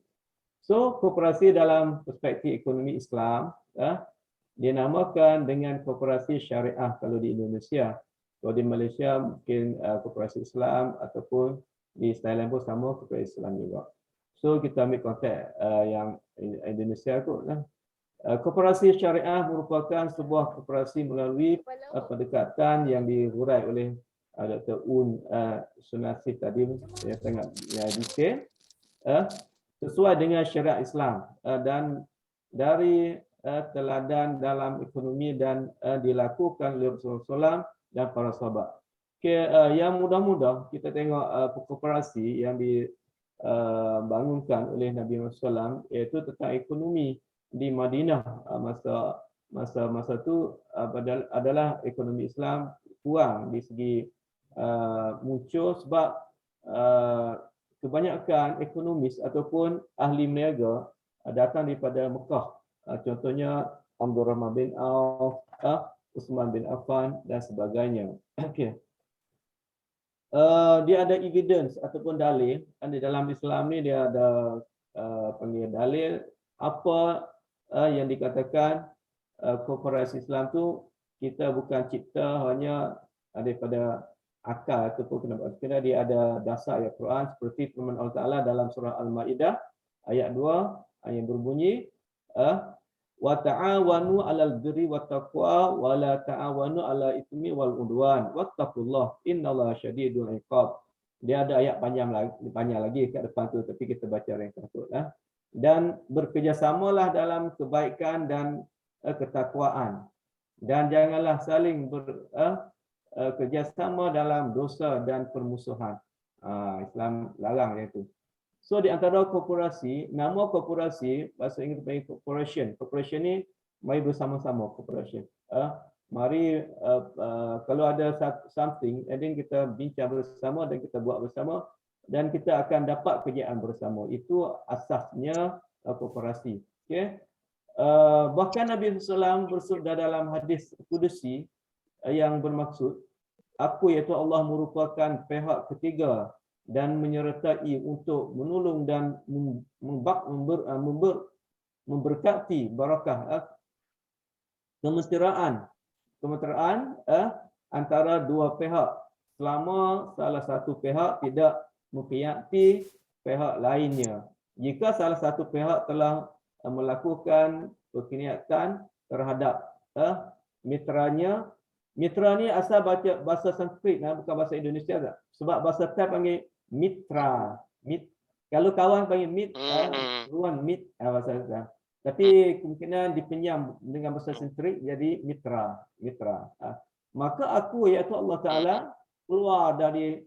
So, koperasi dalam perspektif ekonomi Islam dinamakan dengan koperasi syariah kalau di Indonesia. Kalau di Malaysia mungkin koperasi Islam ataupun di Thailand pun sama koperasi Islam juga. So, kita ambil konteks yang Indonesia kot lah. Koperasi syariah merupakan sebuah koperasi melalui pendekatan yang dihurai oleh Dr. Un Sunasih tadi yang sangat detail sesuai dengan syariat Islam dan dari teladan dalam ekonomi dan dilakukan oleh Rasulullah dan para sahabat. Okay, yang mudah-mudah kita tengok koperasi yang dibangunkan oleh Nabi Muhammad SAW iaitu tentang ekonomi di Madinah masa tu adalah ekonomi Islam kurang di segi muncul sebab kebanyakan ekonomis ataupun ahli niaga datang daripada Mekah. Contohnya Abdul Rahman bin Auf, Uthman bin Affan dan sebagainya. Okey. Dia ada evidence ataupun dalil. Di dalam Islam ni dia ada panggil dalil apa yang dikatakan koperasi Islam tu kita bukan cipta hanya daripada akal ataupun kena dia ada dasar ayat Quran seperti firman Allah Taala dalam surah Al-Maidah ayat 2 yang berbunyi wa ta'awanu 'alal birri wat taqwa wa la ta'awanu 'ala itsmi wal udwan wattaqullah innallaha syadidul iqab. Dia ada ayat panjang lagi kat depan tu tapi kita baca ringkas lah. Dan bekerjasamalah dalam kebaikan dan ketakwaan dan janganlah saling kerjasama dalam dosa dan permusuhan. Islam larang itu. So di antara korporasi, nama korporasi bahasa Inggeris panggil corporation. Corporation ni mari bersama-sama corporation. Mari kalau ada something, then kita bincang bersama dan kita buat bersama. Dan kita akan dapat kerjaan bersama. Itu asasnya koperasi. Okay. Bahkan Nabi SAW bersabda dalam hadis Qudsi yang bermaksud, aku iaitu Allah merupakan pihak ketiga dan menyertai untuk menolong dan memberkati barakah kemesraan antara dua pihak selama salah satu pihak tidak mengkhianati pihak lainnya. Jika salah satu pihak telah melakukan perkhianatan terhadap mitranya, mitra ni asal baca bahasa Sanskrit bukan bahasa Indonesia tak? Sebab bahasa Thai panggil mitra. Kalau kawan panggil ruan bahasa Thai. Tapi kemungkinan dipinjam dengan bahasa Sanskrit jadi mitra. Maka aku iaitu Allah Taala keluar dari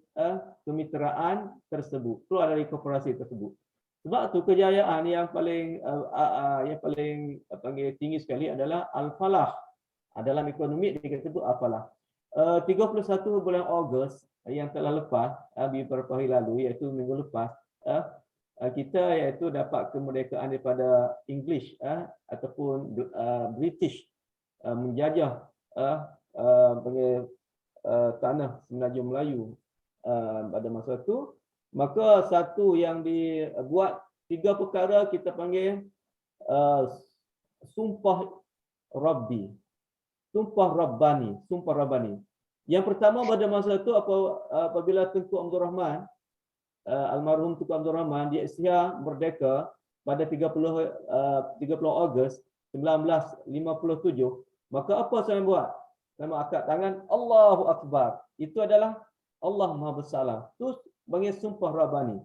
kemitraan tersebut, keluar dari koperasi tersebut. Sebab tu kejayaan yang paling panggil tinggi sekali adalah al-falah. Dalam ekonomi disebut al-falah. 31 bulan Ogos yang telah lepas beberapa hari lalu iaitu minggu lepas kita iaitu dapat kemerdekaan daripada English ataupun British menjajah panggil tanah Semenanjung Melayu pada masa itu, maka satu yang dibuat 3 perkara kita panggil sumpah Rabbi, sumpah Rabbani. Yang pertama pada masa itu apabila Tunku Abdul Rahman almarhum Tunku Abdul Rahman dia isytihar merdeka pada 30 Ogos 1957, maka apa saya buat? Saya angkat tangan Allahu Akbar. Itu adalah Allah Maha Besar. Itu panggil sumpah Rabbani.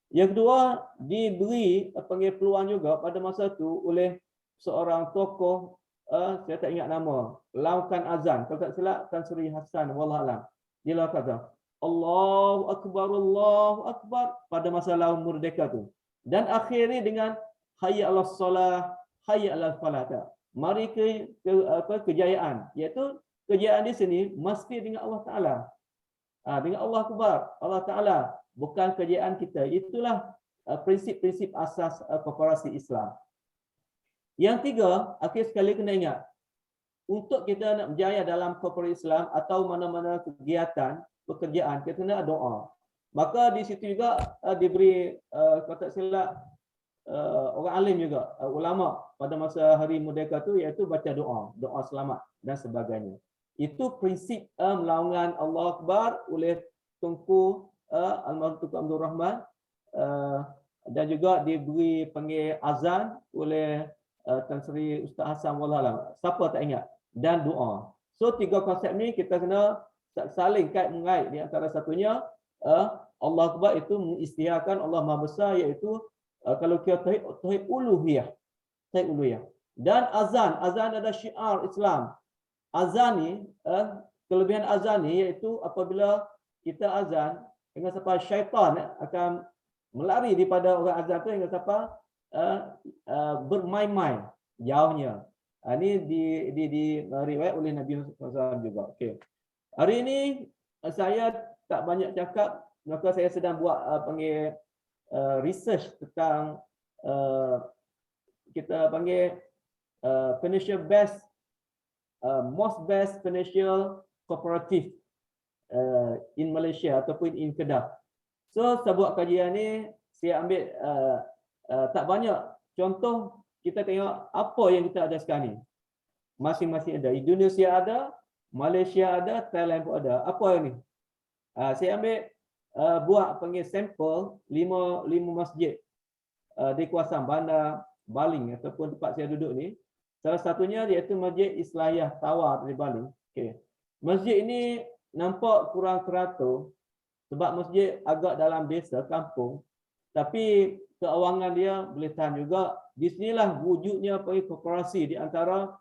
Yang kedua, diberi panggil peluang juga pada masa itu oleh seorang tokoh saya tak ingat nama, laukan azan, kalau tak silap Tan Sri Hasan wallahualam, dia kata Allahu Akbar pada masa laun merdeka tu, dan akhiri dengan hayya 'alas solah, hayya 'alal falah. Mari kejayaan, iaitu kejayaan di sini mesti dengan Allah Taala. Dengan Allah Akbar, Allah Taala, bukan kejayaan kita. Itulah prinsip-prinsip asas korporasi Islam. Yang tiga, akhir sekali kena ingat, untuk kita nak berjaya dalam korporasi Islam atau mana-mana kegiatan, pekerjaan, kita kena doa. Maka di situ juga diberi kalau tak silap orang alim juga, ulama pada masa hari merdeka tu, iaitu baca doa selamat dan sebagainya. Itu prinsip melaungan Allah Akbar oleh Tunku Almarhum Tunku Abdul Rahman, dan juga diberi panggil azan oleh Tan Sri Ustaz Hasan wallahualam. Siapa tak ingat? Dan doa. So tiga konsep ni kita kena saling kait-mengait. Di antara satunya Allah Akbar itu mengisytiharkan Allah Maha Besar, iaitu kalau kita tauhid uluhiyah. Dan azan adalah syiar Islam. Azan ni, kelebihan azan ni iaitu apabila kita azan, dengan siapa syaitan akan melari daripada orang azan tu, dengan siapa bermain-main jauhnya. Ini di riwayat oleh Nabi SAW juga. Okay. Hari ini saya tak banyak cakap, maka saya sedang buat panggil research tentang kita panggil financial best, most best financial cooperative in Malaysia ataupun in Kedah. So saya buat kajian ni, saya ambil tak banyak contoh. Kita tengok apa yang kita ada sekarang ni. Masing-masing ada. Indonesia ada, Malaysia ada, Thailand pun ada. Apa ni? Saya ambil buat panggil sampel 5 masjid di kawasan Bandar Baling ataupun tempat saya duduk ni. Salah satunya iaitu Masjid Islahiyah Tawar di Baling. Okay. Masjid ini nampak kurang teratur sebab masjid agak dalam desa, kampung. Tapi keuangan dia boleh tahan juga. Di sinilah wujudnya korporasi di antara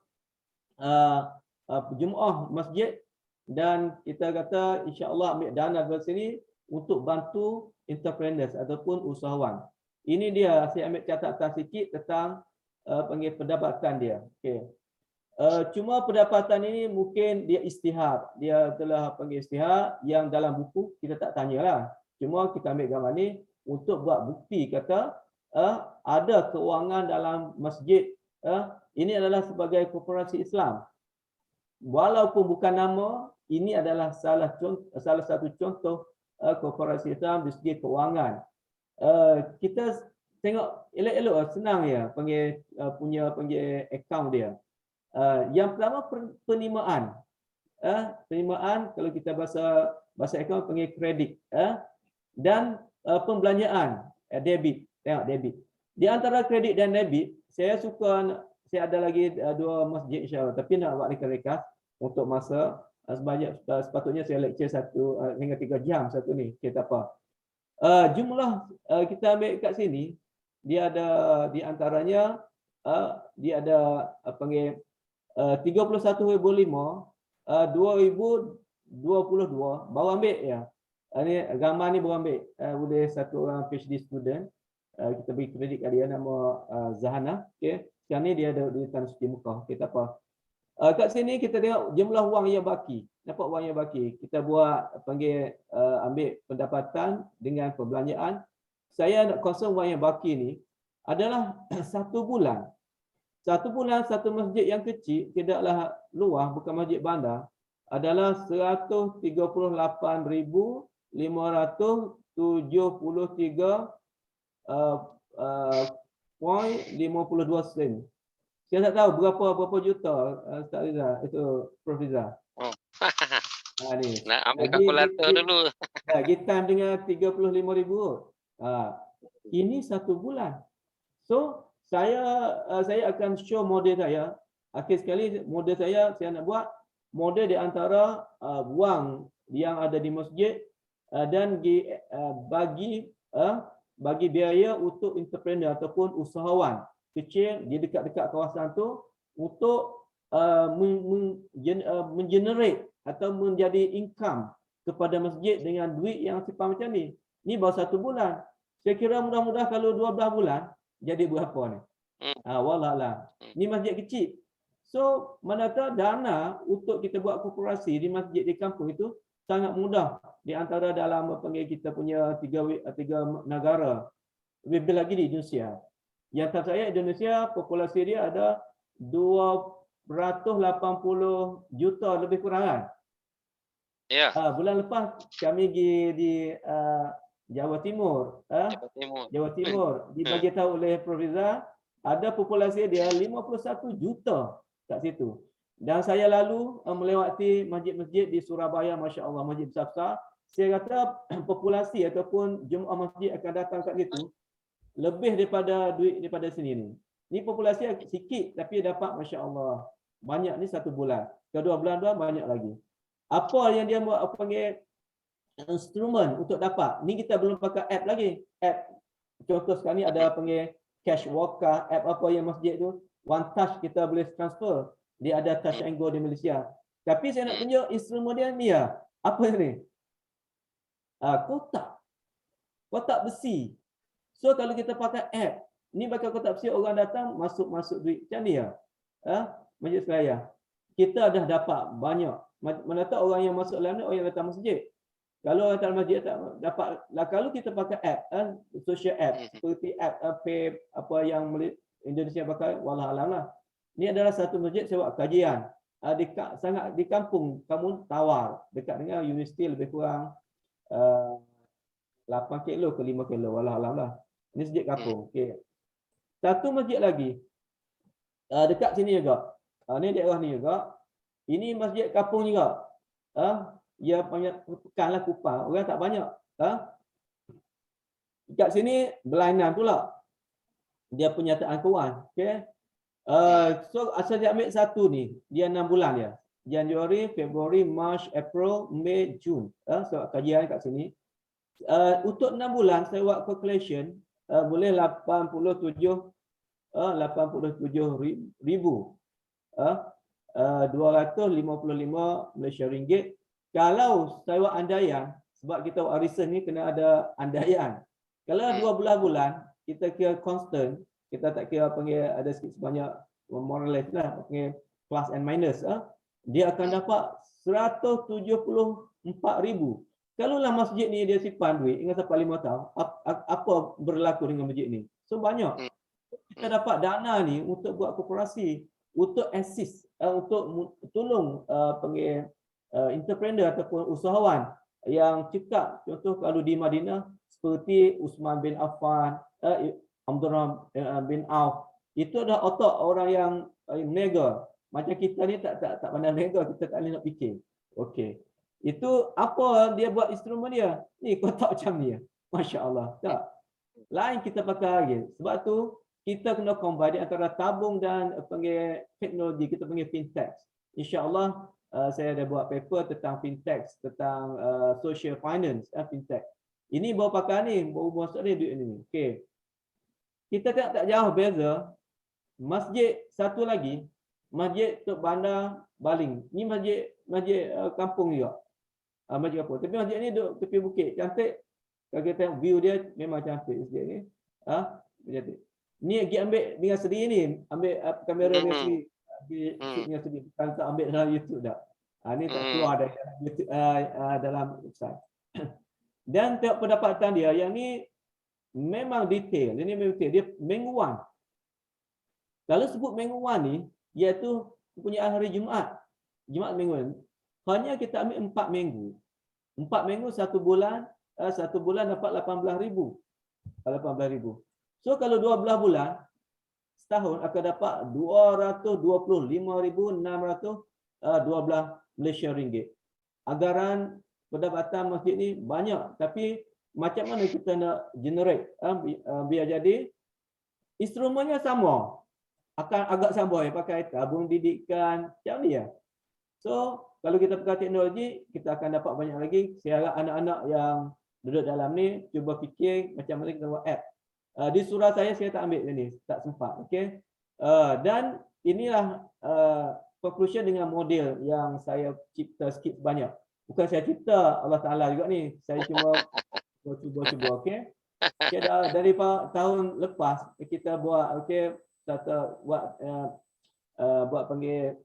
jemaah masjid, dan kita kata insya-Allah ambil dana dari sini untuk bantu entrepreneurs ataupun usahawan. Ini dia, saya ambil catatan sikit tentang pendapatan dia. Okey. Cuma pendapatan ini mungkin dia istihad. Dia telah panggil istihad yang dalam buku kita tak tanyalah. Cuma kita ambil gambar ni untuk buat bukti kata ada keuangan dalam masjid. Ini adalah sebagai korporasi Islam. Walaupun bukan nama, ini adalah salah satu contoh korporasi Islam di segi keuangan. Kita tengok elok-elok, senang ya panggil panggil akaun dia. Yang pertama penerimaan. Penerimaan kalau kita bahasa akaun panggil kredit. Dan pembelanjaan, debit. Tengok debit. Di antara kredit dan debit, saya ada lagi 2 masjid insya-Allah, tapi nak buat ringkas untuk masa sepatutnya saya lecture 1 hingga 3 jam satu ni. Okay, tak apa. Jumlah kita ambil kat sini, dia ada di antaranya dia ada panggil 31.5 2022 baru ambil ya. Ini gambar ni baru ambil oleh satu orang PhD student. Kita beri kredit kat dia, nama Zahana. Okey. Sekarang ni dia ada di Tan Suci Mekah. Okey, tak apa. Kat sini kita tengok jumlah wang yang baki. Nampak wang yang baki. Kita buat panggil ambil pendapatan dengan perbelanjaan. Saya nak concern wang yang baki ni adalah 1 bulan. 1 bulan satu masjid yang kecil, tidaklah luas, bukan masjid bandar, adalah 138,573 0.52 sen. Saya tak tahu berapa juta Ustaz Riza, itu Prof Riza. Ni. Nak ambil kalkulator dulu. Kita dengan 35,000. Ini 1 bulan. So saya akan show model saya. Akhir sekali model saya nak buat model di antara wang yang ada di masjid dan bagi biaya untuk entrepreneur ataupun usahawan kecil di dekat-dekat kawasan tu untuk mengenerate atau menjadi income kepada masjid dengan duit yang simpan macam ni. Ni baru 1 bulan. Saya kira mudah-mudahan kalau 12 bulan jadi berapa ni? Wallahualam. Ni masjid kecil. So, manakala dana untuk kita buat korporasi di masjid di kampung itu sangat mudah. Di antara dalam kita punya tiga negara. Lebih lagi di Indonesia. Yang tak saya Indonesia populasi dia ada 280 juta lebih kurang kan? Ya. Bulan lepas kami pergi di Jawa Timur. Jawa Timur. Dibagi tahu oleh Prof. Rizal, ada populasi dia 51 juta kat situ. Dan saya lalu melewati masjid-masjid di Surabaya, Masya Allah, masjid besar-besar. Saya kata populasi ataupun jemaah masjid akan datang kat situ lebih daripada duit daripada sini ni. Ni populasi sikit tapi dapat Masya Allah. Banyak ni 1 bulan. Kedua bulan banyak lagi. Apa yang dia buat panggil instrumen untuk dapat? Ni kita belum pakai app lagi. App contoh sekarang ni ada panggil Cash Walker, app apa yang masjid tu, one touch kita boleh transfer. Dia ada Touch and Go di Malaysia. Tapi saya nak tunjuk instrumen dia ni ya. Apa ni? Kotak. Kotak besi. So kalau kita pakai app, ni pakai kotak besi, orang datang masuk duit. Macam ni ya. Masjid Seraya. Kita dah dapat banyak. Mana tahu orang yang masuk dalam ni orang yang datang masjid. Kalau orang datang masjid tak dapat. Kalau kita pakai app, social app, seperti app pay apa yang Indonesia pakai, wallahualam lah. Ini adalah satu masjid saya buat kajian. Sangat di kampung kamu Tawar, dekat dengan universiti lebih kurang 8 kilo ke 5 kilo, wallahualam lah. Ini masjid kampung. Okay. Satu masjid lagi dekat sini juga. Ini daerah ni juga. Ini masjid kampung juga. Dia banyak pekanlah Kupang, orang tak banyak. Dekat sini berlainan pula. Dia penyataan kawan. Okay. So asal dia ambil satu ni, dia 6 bulan ya. Januari, Februari, Mac, April, Mei, Jun. So kajian kat sini. Untuk 6 bulan saya buat calculation boleh 87 ribu. 255 Malaysia ringgit. Kalau saya buat andaian, sebab kita buat research ni kena ada andaian. Kalau 12 bulan kita kira constant, kita tak kira panggil ada sikit sebanyak more or less lah, panggil plus and minus, dia akan dapat 174,000. Kalaulah masjid ni dia simpan duit hingga sampai 5 tahun, apa berlaku dengan masjid ni? So banyak. Kita dapat dana ni untuk buat korporasi, untuk assist, untuk tolong panggil entrepreneur ataupun usahawan yang cekap. Contoh kalau di Madinah seperti Uthman bin Affan, Abdurrahman bin Auf, itu adalah otak orang yang mega. Macam kita ni tak pandai mega, kita tak boleh nak fikir. Okey. Itu apa dia buat instrumen dia? Ni kotak macam ni. Masya-Allah. Tak. Lain kita pakai lagi. Sebab tu kita kena combine antara tabung dan panggil teknologi, kita panggil fintech. Insya-Allah saya ada buat paper tentang fintech, tentang social finance, fintech. Ini baru pakai ni, baru masuk ni duit ni. Okey. Kita tak jauh beza. Masjid satu lagi, Masjid Tok Bandar Baling. Ni masjid kampung juga. Masjid kampung. Tapi masjid ni duduk tepi bukit, cantik. Kalau kita tengok view dia memang cantik masjid ni. Cantik. Ni pergi ambil dengan sendiri ni, ambil kamera dengan sendiri. Shoot dengan sendiri. Bukan tak ambil dalam YouTube dah. Ni tak keluar dari YouTube, dalam website. Dan tengok pendapatan dia, yang ni memang detail. Ini memang detail. Dia mingguan. Kalau sebut mingguan ni, iaitu punya hari Jumaat. Jumaat mingguan. Hanya kita ambil 4 minggu. 4 minggu 1 bulan, 1 bulan dapat 18,000. 18,000. So kalau 12 bulan, setahun akan dapat 225,612 Malaysia ringgit. Agaran pendapatan masjid ni banyak, tapi macam mana kita nak generate biar jadi instrumennya sama, akan agak sama ya, pakai tabung didikan macam ni ya. So kalau kita pakai teknologi, kita akan dapat banyak lagi. Saya harap anak-anak yang duduk dalam ni cuba fikir macam mana kita buat app. Di surah saya tak ambil ni, tak sempat. Okey. Dan inilah conclusion dengan model yang saya cipta sikit banyak. Bukan saya cipta, Allah Ta'ala juga ni. Saya cuma cuba-cuba, okey. Okay, dari tahun lepas kita buat, okey, kita buat panggil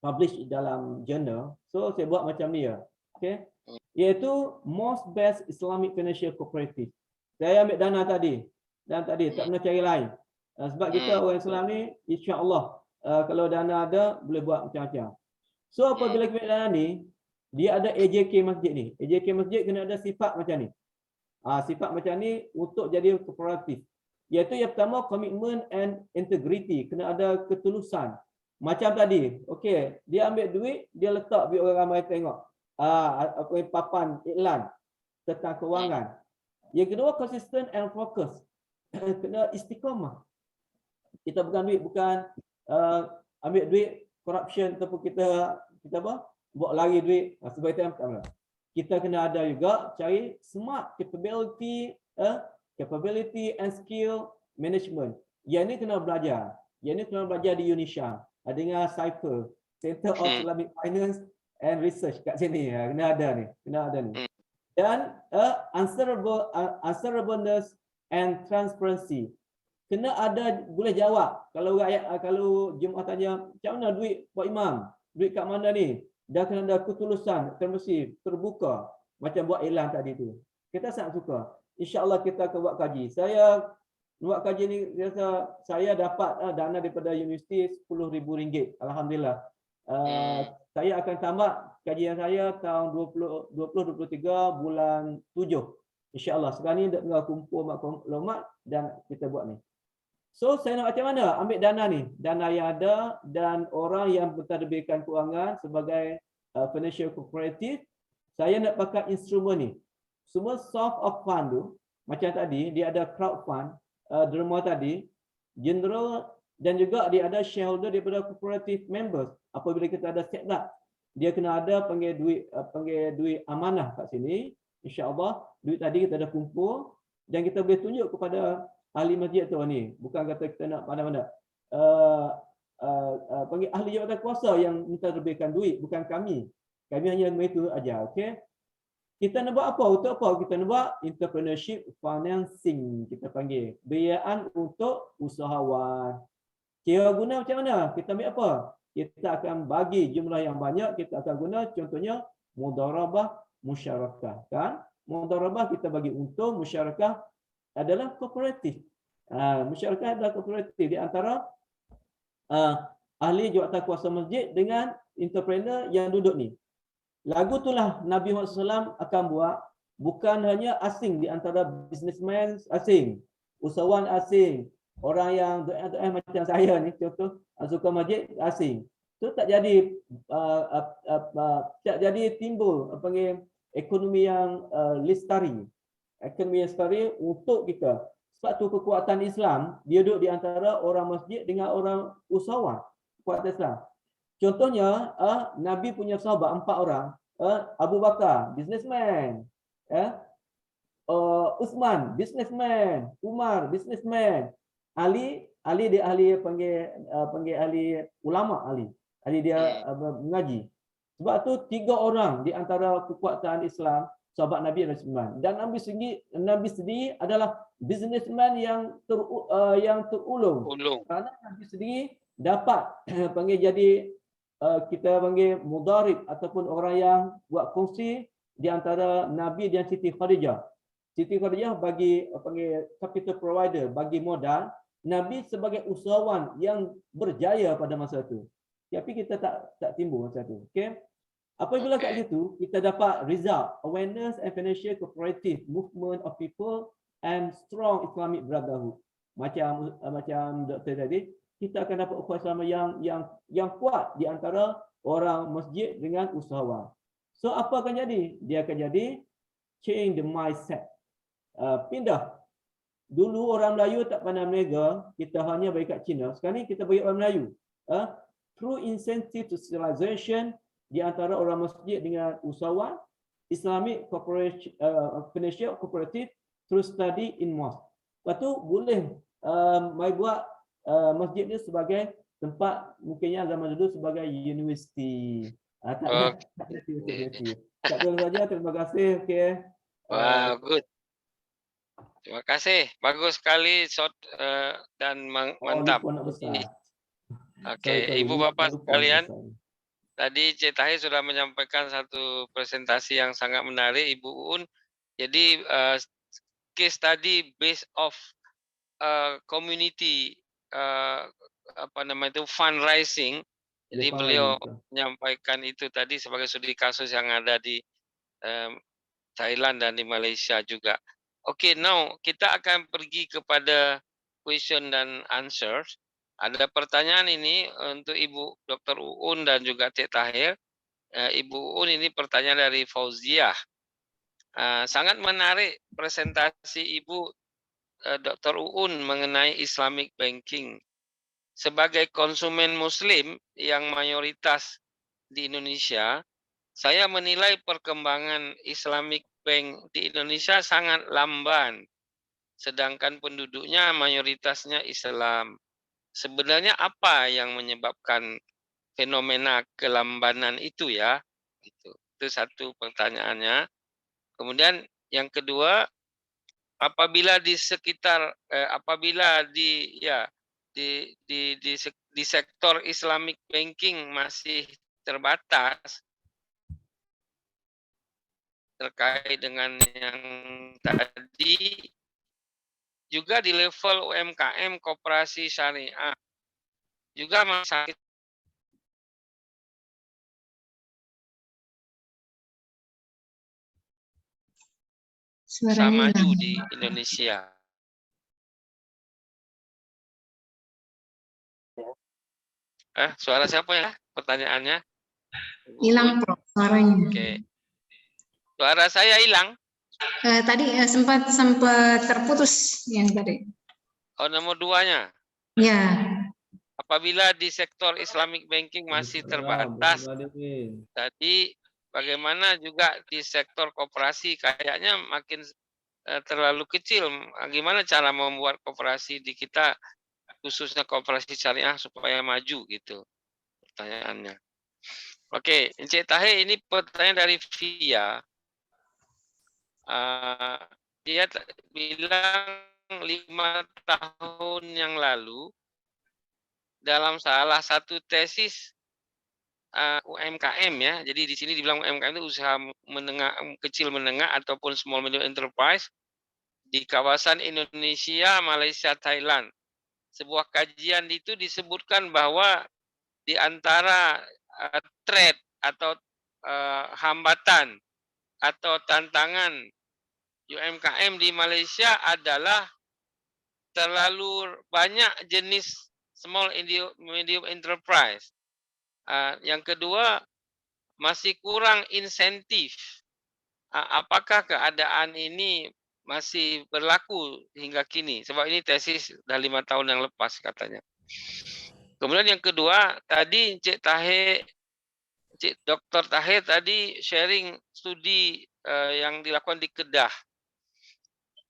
publish dalam journal. So saya buat macam ni ya. Okey. Iaitu most best Islamic financial cooperative. Saya ambil dana tadi. Dan tadi tak pernah cari lain. Sebab kita orang Islam ni insya-Allah kalau dana ada boleh buat macam-macam. So apabila kita dana ni, dia ada AJK masjid ni. AJK masjid kena ada sifat macam ni. Sifat macam ni untuk jadi kooperatif. Iaitu yang pertama commitment and integrity, kena ada ketulusan. Macam tadi, okey, dia ambil duit, dia letak biar orang ramai tengok. Papan iklan tentang kewangan. Yang kedua consistent and focus. Kena istiqamah. Kita bukan duit, bukan ambil duit corruption ataupun kita apa? Buat lari duit sebab itu tak. Kita kena ada juga cari smart capability and skill management. Yang ni kena belajar. Yang ni kena belajar di Unisha. Dengan Cypher, Center of Islamic Finance and Research kat sini. Kena ada ni. Dan answerableness and transparency. Kena ada boleh jawab. Kalau jemaah tanya, macam mana duit Pak Imam? Duit kat mana ni? Dah kena ada ketulusan, transparansi, terbuka. Macam buat iklan tadi tu. Kita sangat suka. InsyaAllah kita akan buat kaji. Saya buat kaji ni, saya dapat dana daripada universiti RM10,000. Alhamdulillah. Saya akan tamat kajian saya tahun 2023 bulan 7. InsyaAllah. Sekarang ni dah kumpul maklumat dan kita buat ni. So saya nak macam mana ambil dana ni? Dana yang ada dan orang yang mentadbirkan kewangan sebagai financial cooperative, saya nak pakai instrumen ni. Semua source of fund tu, macam tadi, dia ada crowd fund, derma tadi, general dan juga dia ada shareholder daripada cooperative members. Apabila kita ada setup, dia kena ada panggil duit amanah kat sini. InsyaAllah, duit tadi kita dah kumpul dan kita boleh tunjuk kepada ahli masjid tu ni. Bukan kata kita nak mana-mana. Panggil ahli jawatan kuasa yang mentadbirkan duit, bukan kami. Kami hanya itu aja, okey? Kita nak buat apa? Untuk apa? Kita nak buat entrepreneurship financing, kita panggil. Biayaan untuk usahawan. Kira guna macam mana? Kita ambil apa? Kita akan bagi jumlah yang banyak, kita akan guna contohnya mudharabah musyarakah, kan? Mudharabah kita bagi untung, musyarakah adalah kooperatif. Musyarakah adalah kooperatif di antara ahli jawatan kuasa masjid dengan entrepreneur yang duduk ni. Lagu itulah Nabi Muhammad SAW akan buat, bukan hanya asing di antara businessman asing, usahawan asing, orang yang macam saya ni, contoh suka masjid asing. Itu tak jadi timbul panggil ekonomi yang lestari. Ekonomi yang lestari untuk kita. Sebab tu kekuatan Islam dia duduk di antara orang masjid dengan orang usahawan. Kekuatan Islam. Contohnya Nabi punya sahabat 4 orang. Abu Bakar, businessman. Uthman, businessman. Umar, businessman. Ali dia ahli panggil ahli ulama, ahli dia mengaji. Sebab tu 3 orang di antara kekuatan Islam sahabat Nabi Rasulullah. Dan Nabi sendiri adalah businessman yang terulung. Kerana Nabi sendiri dapat panggil jadi kita panggil mudarib ataupun orang yang buat kongsi di antara Nabi dan Siti Khadijah. Siti Khadijah bagi panggil capital provider, bagi modal. Nabi sebagai usahawan yang berjaya pada masa itu. Tapi kita tak timbul masa itu. Okey. Apabila kat situ kita dapat result awareness and financial cooperative movement of people and strong Islamic brotherhood. Macam doktor tadi, kita akan dapat ukhuwah Islam yang kuat di antara orang masjid dengan usahawan. So apa akan jadi? Dia akan jadi change the mindset. Pindah. Dulu orang Melayu tak pandai berniaga, kita hanya bagi kat Cina. Sekarang ni kita bagi orang Melayu. Through incentive to civilization di antara orang masjid dengan usahawan, Islamic financial cooperative through study in mosque. Lepas tu boleh mai buat masjid itu sebagai tempat mungkinnya zaman dulu sebagai universiti. Tak ada universiti. Tak perlu saja. Terima kasih. Okay. Wow, good. Terima kasih, bagus sekali short dan mantap. Oke, Ibu Bapak sekalian, tadi Cik Tahir sudah menyampaikan satu presentasi yang sangat menarik, Ibu Uun. Jadi case study based of community fundraising. Jadi beliau menyampaikan itu tadi sebagai studi kasus yang ada di Thailand dan di Malaysia juga. Oke, now kita akan pergi kepada question dan answer. Ada pertanyaan ini untuk Ibu Dr. Uun dan juga Cik Tahir. Ibu Uun ini pertanyaan dari Fauziah. Sangat menarik presentasi Ibu Dr. Uun mengenai Islamic banking. Sebagai konsumen Muslim yang mayoritas di Indonesia, saya menilai perkembangan Islamic Bank di Indonesia sangat lamban, sedangkan penduduknya mayoritasnya Islam. Sebenarnya apa yang menyebabkan fenomena kelambanan itu ya? Itu satu pertanyaannya. Kemudian yang kedua, apabila di sekitar di sektor Islamic banking masih terbatas terkait dengan yang tadi, juga di level UMKM koperasi syariah juga masih maju di Indonesia. Suara siapa ya? Pertanyaannya? Hilang, Prof, suaranya. Oke. Suara saya hilang? Tadi sempat terputus yang tadi. Oh, nomor 2-nya? Ya. Apabila di sektor Islamic banking masih terbatas, tadi bagaimana juga di sektor koperasi kayaknya makin terlalu kecil. Gimana cara membuat koperasi di kita, khususnya koperasi syariah supaya maju gitu pertanyaannya. Oke, Encik Tahir, ini pertanyaan dari Via. Dia bilang 5 tahun yang lalu dalam salah satu tesis UMKM ya, jadi di sini dibilang UMKM itu usaha menengah, kecil menengah ataupun small medium enterprise di kawasan Indonesia, Malaysia, Thailand. Sebuah kajian itu disebutkan bahwa di antara threat atau hambatan atau tantangan UMKM di Malaysia adalah terlalu banyak jenis small medium enterprise. Yang kedua, masih kurang insentif. Apakah keadaan ini masih berlaku hingga kini? Sebab ini tesis sudah 5 tahun yang lepas katanya. Kemudian yang kedua, tadi Cik Dr. Tahir tadi sharing studi yang dilakukan di Kedah.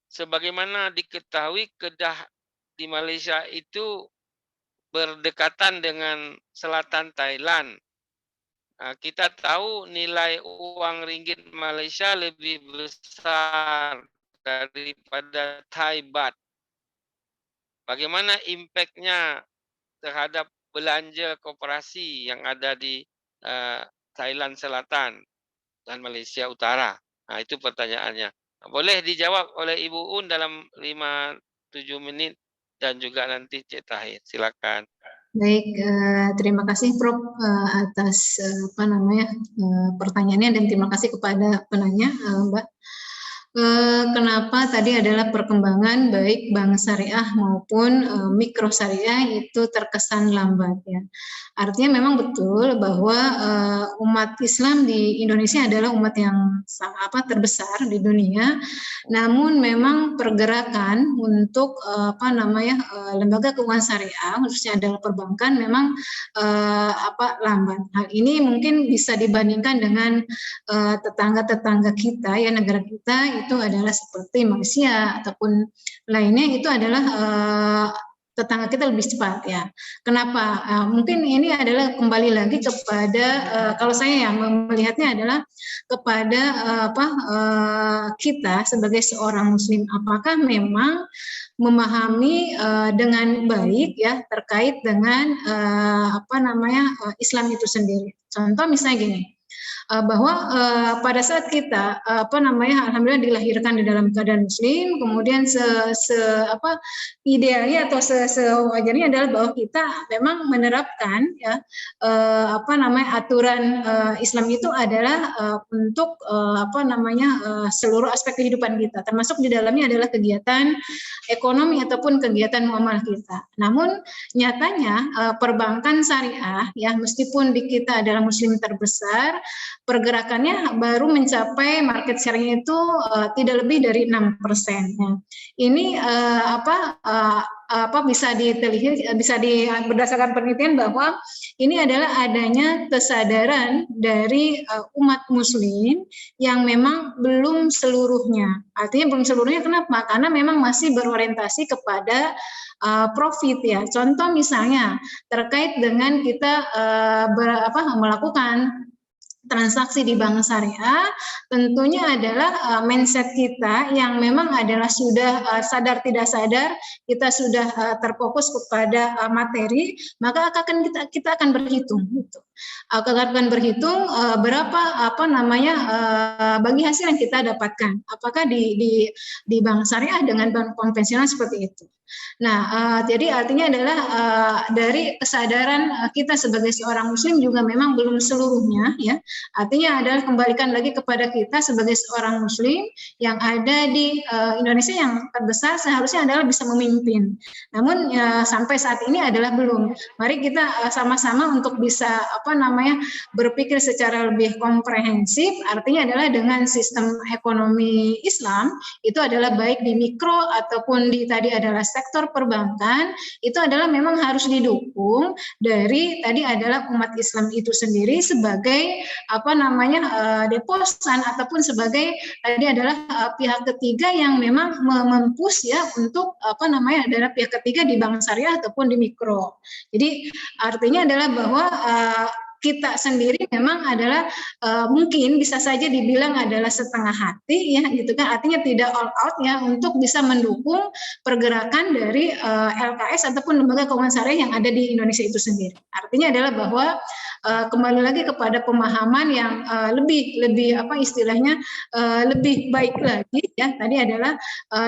Sebagaimana diketahui, Kedah di Malaysia itu berdekatan dengan selatan Thailand. Kita tahu nilai uang ringgit Malaysia lebih besar daripada Thai baht. Bagaimana impact-nya terhadap belanja koperasi yang ada di Thailand Selatan dan Malaysia Utara? Nah, itu pertanyaannya. Boleh dijawab oleh Ibu Un dalam 5-7 menit dan juga nanti Cik Tahir. Silakan. Baik, terima kasih Prof atas pertanyaannya dan terima kasih kepada penanya Mbak. Kenapa tadi adalah perkembangan baik bank syariah maupun mikro syariah itu terkesan lambat ya. Artinya memang betul bahwa umat Islam di Indonesia adalah umat yang terbesar di dunia. Namun memang pergerakan untuk lembaga keuangan syariah khususnya adalah perbankan memang lambat. Hal ini mungkin bisa dibandingkan dengan tetangga-tetangga kita ya, negara kita itu adalah seperti Malaysia ataupun lainnya, itu adalah tetangga kita lebih cepat ya. Kenapa? Mungkin ini adalah kembali lagi kepada kalau saya ya melihatnya adalah kepada kita sebagai seorang muslim, apakah memang memahami dengan baik ya terkait dengan Islam itu sendiri. Contoh misalnya gini, bahwa pada saat kita alhamdulillah dilahirkan di dalam keadaan muslim, kemudian idealnya atau sewajarnya adalah bahwa kita memang menerapkan ya aturan Islam itu adalah untuk seluruh aspek kehidupan kita, termasuk di dalamnya adalah kegiatan ekonomi ataupun kegiatan muamalah kita. Namun nyatanya perbankan syariah ya meskipun di kita adalah muslim terbesar, pergerakannya baru mencapai market share-nya itu tidak lebih dari 6%. Ini berdasarkan penelitian bahwa ini adalah adanya kesadaran dari umat muslim yang memang belum seluruhnya. Artinya belum seluruhnya kenapa? Karena memang masih berorientasi kepada profit ya. Contoh misalnya terkait dengan kita melakukan transaksi di bank syariah, tentunya adalah mindset kita yang memang adalah sudah sadar tidak sadar kita sudah terfokus kepada materi, maka kita akan berhitung gitu. Akan berhitung berapa bagi hasil yang kita dapatkan, apakah di bank syariah dengan bank konvensional seperti itu. Nah, jadi artinya adalah dari kesadaran kita sebagai seorang muslim juga memang belum seluruhnya ya. Artinya adalah kembalikan lagi kepada kita sebagai seorang muslim yang ada di Indonesia yang terbesar seharusnya adalah bisa memimpin. Namun sampai saat ini adalah belum. Mari kita sama-sama untuk bisa berpikir secara lebih komprehensif, artinya adalah dengan sistem ekonomi Islam itu adalah baik di mikro ataupun di tadi adalah sektor perbankan, itu adalah memang harus didukung dari tadi adalah umat Islam itu sendiri sebagai deposan ataupun sebagai tadi adalah pihak ketiga yang memang mempush ya untuk adalah pihak ketiga di bank syariah ataupun di mikro. Jadi artinya adalah bahwa kita sendiri memang adalah mungkin bisa saja dibilang adalah setengah hati ya gitu kan, artinya tidak all out ya untuk bisa mendukung pergerakan dari LKS ataupun lembaga keuangan syariah yang ada di Indonesia itu sendiri. Artinya adalah bahwa kembali lagi kepada pemahaman yang lebih lebih baik lagi ya, tadi adalah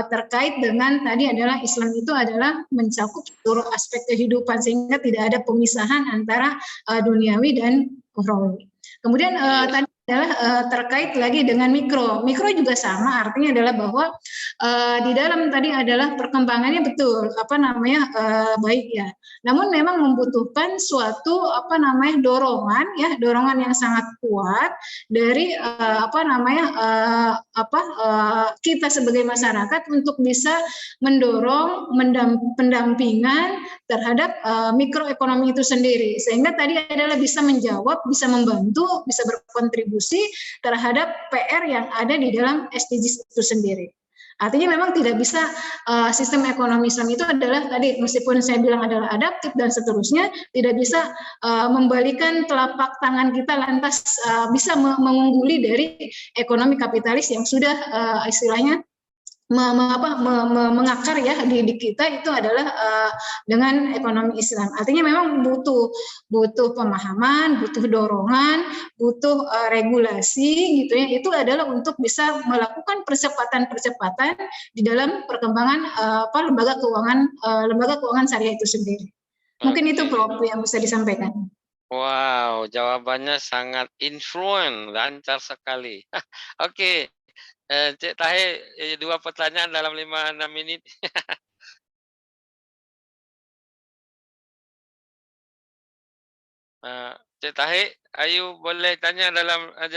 terkait dengan tadi adalah Islam itu adalah mencakup seluruh aspek kehidupan sehingga tidak ada pemisahan antara duniawi dan ukhrawi. Kemudian tadi adalah terkait lagi dengan mikro juga sama, artinya adalah bahwa di dalam tadi adalah perkembangannya betul baik ya, namun memang membutuhkan suatu dorongan yang sangat kuat dari kita sebagai masyarakat untuk bisa mendorong pendampingan terhadap mikroekonomi itu sendiri, sehingga tadi adalah bisa menjawab, bisa membantu, bisa berkontribusi terhadap PR yang ada di dalam SDGs itu sendiri. Artinya memang tidak bisa sistem ekonomi Islam itu adalah tadi meskipun saya bilang adalah adaptif dan seterusnya, tidak bisa membalikan telapak tangan kita lantas bisa mengungguli dari ekonomi kapitalis yang sudah istilahnya mengakar ya di kita itu adalah dengan ekonomi Islam. Artinya memang butuh pemahaman, butuh dorongan, butuh regulasi gitu ya. Itu adalah untuk bisa melakukan percepatan di dalam perkembangan lembaga keuangan syariah itu sendiri. Mungkin itu Prof yang bisa disampaikan. Wow, jawabannya sangat influent, lancar sekali. Oke. Cik Tahir, 2 pertanyaan dalam 5-6 menit. Cik Tahir, ayu boleh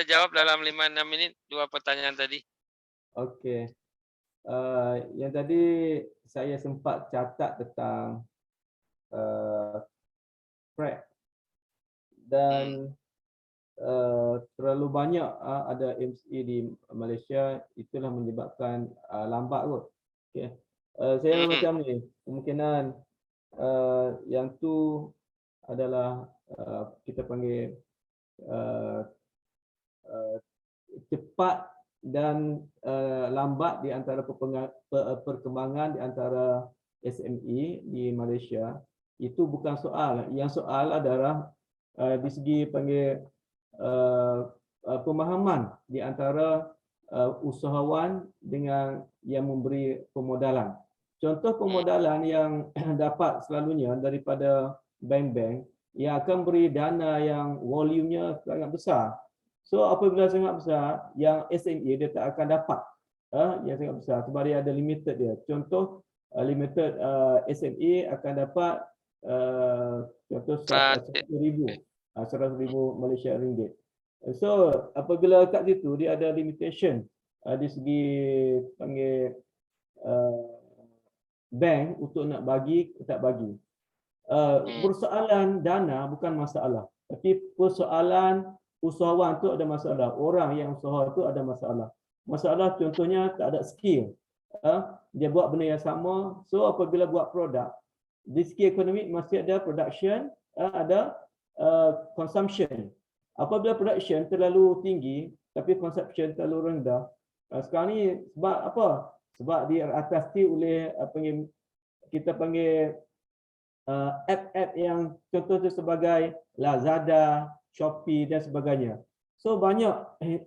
jawab dalam 5-6 menit 2 pertanyaan tadi. Okey. Yang tadi saya sempat catat tentang PrEP dan terlalu banyak ada MCA di Malaysia, itulah menyebabkan lambat kot. Okay. Saya macam ni, kemungkinan yang tu adalah kita panggil cepat dan lambat di antara perkembangan di antara SME di Malaysia. Itu bukan soal. Yang soal adalah di segi panggil pemahaman di antara usahawan dengan yang memberi pemodalan. Contoh pemodalan yang dapat selalunya daripada bank-bank yang akan beri dana yang volumenya sangat besar. So apabila sangat besar, yang SME dia tak akan dapat yang sangat besar sebab dia ada limited dia. Contoh limited SME akan dapat contoh 100,000 Malaysia ringgit. So apabila kat situ dia ada limitation di segi panggil bank untuk nak bagi tak bagi. Persoalan dana bukan masalah, tapi persoalan usahawan tu ada masalah. Orang yang usaha tu ada masalah. Masalah contohnya tak ada skill. Dia buat benda yang sama. So apabila buat produk, di segi ekonomi masih ada production, ada consumption. Apabila production terlalu tinggi tapi consumption terlalu rendah, sekarang ni sebab apa? Sebab diatasi oleh kita panggil app-app yang contoh tu sebagai Lazada, Shopee dan sebagainya. So banyak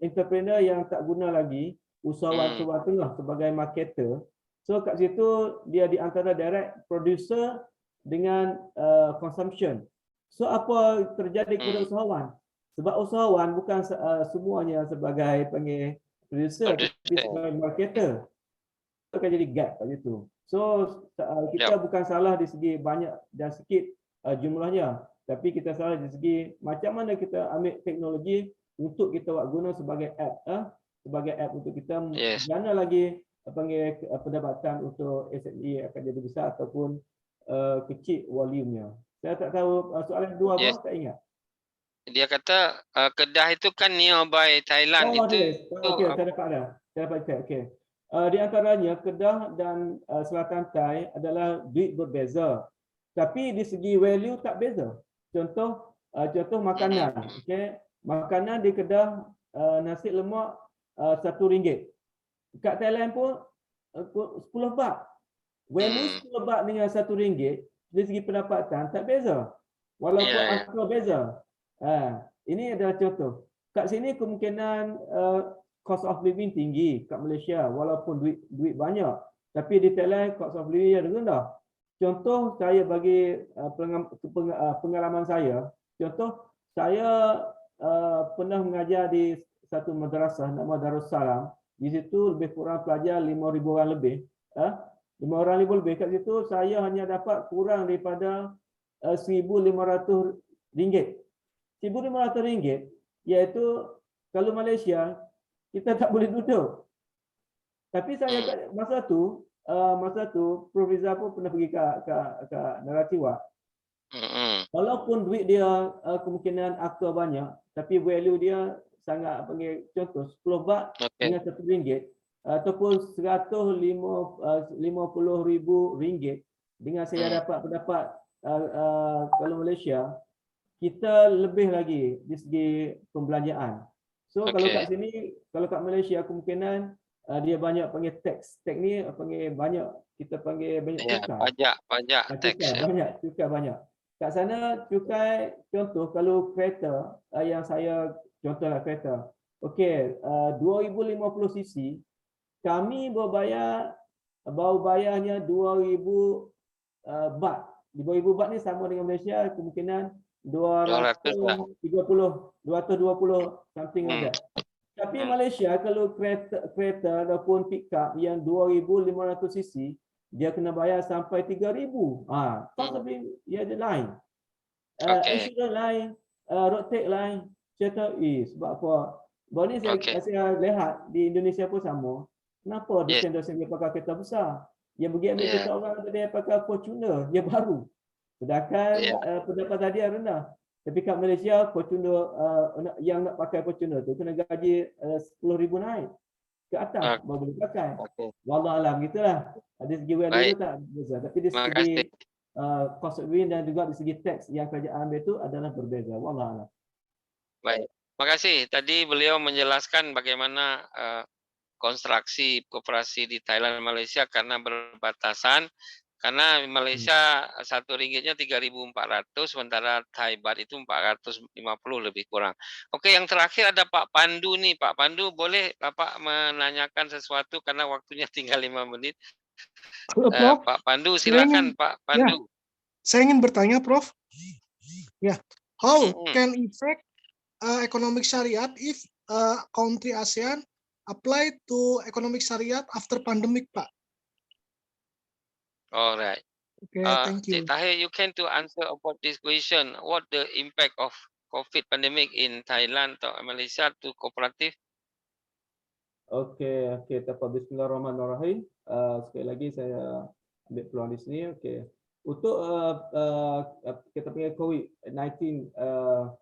entrepreneur yang tak guna lagi usahawan tengah sebagai marketer. So kat situ dia di antara direct producer dengan consumption. So apa terjadi kepada usahawan? Sebab usahawan bukan semuanya sebagai panggil producer, tapi sebagai marketer. Akan jadi gap kat situ. So kita bukan salah di segi banyak dan sikit jumlahnya, tapi kita salah di segi macam mana kita ambil teknologi untuk kita buat guna sebagai app untuk kita mana lagi panggil pendapatan untuk SME akan jadi besar ataupun kecil volumenya. Saya tak tahu soalan kedua apa, tak ingat. Dia kata Kedah itu kan nearby Thailand itu. Okey, saya dapat dah. Saya dapat check. Okey. Di antaranya Kedah dan Selatan Thai adalah duit berbeza. Tapi di segi value tak beza. Contoh makanan. Okey. Makanan di Kedah nasi lemak RM1. Kat Thailand pun 10 baht. Value 10 baht dengan RM1 dari segi pendapatan tak beza. Walaupun angka beza. Ini adalah contoh. Kat sini kemungkinan cost of living tinggi kat Malaysia walaupun duit banyak, tapi di Thailand cost of living yang rendah. Contoh saya bagi pengalaman saya, contoh saya pernah mengajar di satu madrasah nama Darussalam. Di situ lebih kurang pelajar 5,000 orang lebih. 5,000 lebih. Kat situ saya hanya dapat kurang daripada RM1,500. RM1,500 iaitu kalau Malaysia kita tak boleh duduk. Tapi saya masa tu Prof Rizal pun pernah pergi ke Narativa. Walaupun duit dia kemungkinan angka banyak, tapi value dia sangat panggil contoh 10 baht dengan RM1 ataupun RM150,000 dengan saya dapat pendapat kalau Malaysia kita lebih lagi di segi pembelanjaan. So kalau kat sini, kalau kat Malaysia kemungkinan dia banyak panggil tax. Tax ni panggil banyak, kita panggil banyak cukai. Pajak tax. Cukai banyak. Kat sana cukai contoh kalau kereta yang saya contohlah kereta. Okey, 2050 cc kami baru bayarnya 2,000 baht. 2,000 baht ni sama dengan Malaysia kemungkinan 220 something like that. Tapi Malaysia kalau kereta ataupun pick up yang 2,500 cc dia kena bayar sampai 3,000. Cost of living dia ada lain. Insurans lain, road tax lain. Saya tahu sebab apa? Baru ni saya lihat di Indonesia pun sama. Kenapa dosen-dosen dia pakai kereta besar? Yang pergi ambil kereta orang dia pakai Fortuner, dia baru. Sedangkan pendapatan dia rendah. Tapi kat Malaysia, Fortuner yang nak pakai Fortuner tu kena gaji 10,000 naik ke atas baru boleh pakai. Wallahualam gitulah. Ada segi value tu tak besar. Tapi di segi cost of living dan juga dari segi tax yang kerajaan ambil itu adalah berbeza. Wallah. Baik, terima kasih. Tadi beliau menjelaskan bagaimana konstruksi koperasi di Thailand dan Malaysia karena berbatasan. Karena Malaysia RM1-nya 3.400, sementara Thai baht itu 450 lebih kurang. Oke, yang terakhir ada Pak Pandu nih. Pak Pandu, boleh Bapak menanyakan sesuatu karena waktunya tinggal 5 menit. Halo, Prof. Pak Pandu, silakan Pak Pandu. Ya, saya ingin bertanya, Prof. Ya, how can effect economic syariat if country ASEAN apply to economic syariat after pandemic, Pak? All right. Okay, thank you. Tahir, you can to answer about this question. What the impact of COVID pandemic in Thailand atau Malaysia to kooperatif? Okey, Bismillahirrahmanirrahim. Sekali lagi saya ambil peluang di sini. Okey. Untuk kita panggil COVID-19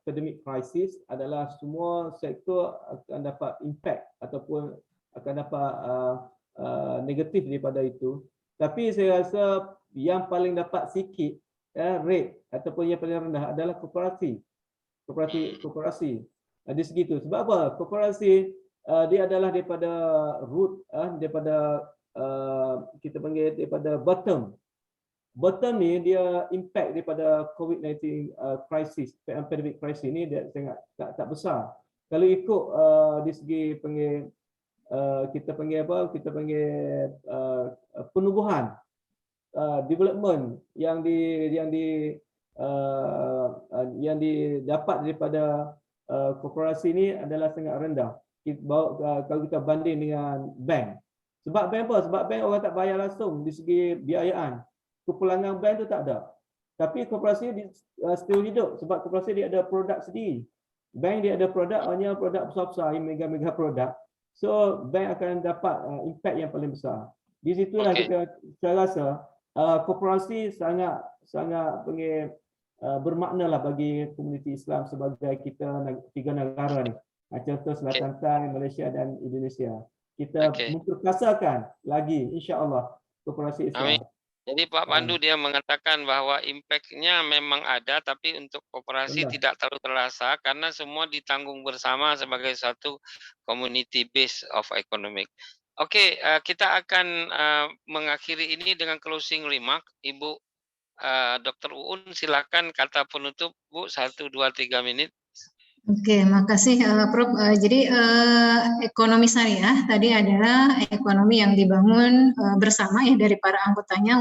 pandemic crisis adalah semua sektor akan dapat impact ataupun akan dapat negatif daripada itu. Tapi saya rasa yang paling dapat sikit rate ataupun yang paling rendah adalah koperasi. Di segitu. Sebab apa? Koperasi dia adalah daripada root, daripada kita panggil daripada bottom. Bottom ni dia impact daripada COVID-19 crisis, pandemic crisis ni dia sangat tak besar. Kalau ikut di segi panggil kita panggil apa? Kita panggil penumbuhan, development yang didapat daripada koperasi ni adalah sangat rendah. Kalau kita banding dengan bank. Sebab bank apa? Sebab bank orang tak bayar langsung di segi biayaan. Kepulangan bank tu tak ada. Tapi koperasi still hidup sebab koperasi dia ada produk sendiri. Bank dia ada produk, hanya produk besar-besar, mega-mega produk. So bank akan dapat impact yang paling besar. Di situlah saya rasa koperasi sangat bermakna lah bagi komuniti Islam sebagai kita 3 negara ni. Contoh Selatan Thai, Malaysia dan Indonesia. Kita memperkasakan lagi insya-Allah koperasi Islam. Amin. Jadi Pak Pandu dia mengatakan bahwa impact-nya memang ada, tapi untuk koperasi tidak terlalu terasa karena semua ditanggung bersama sebagai satu community base of economic. Oke, kita akan mengakhiri ini dengan closing remark. Ibu Dr. Uun, silakan kata penutup, Bu, 1, 2, 3 menit. Oke, makasih Prof. Jadi ekonomi syariah tadi adalah ekonomi yang dibangun bersama ya dari para anggotanya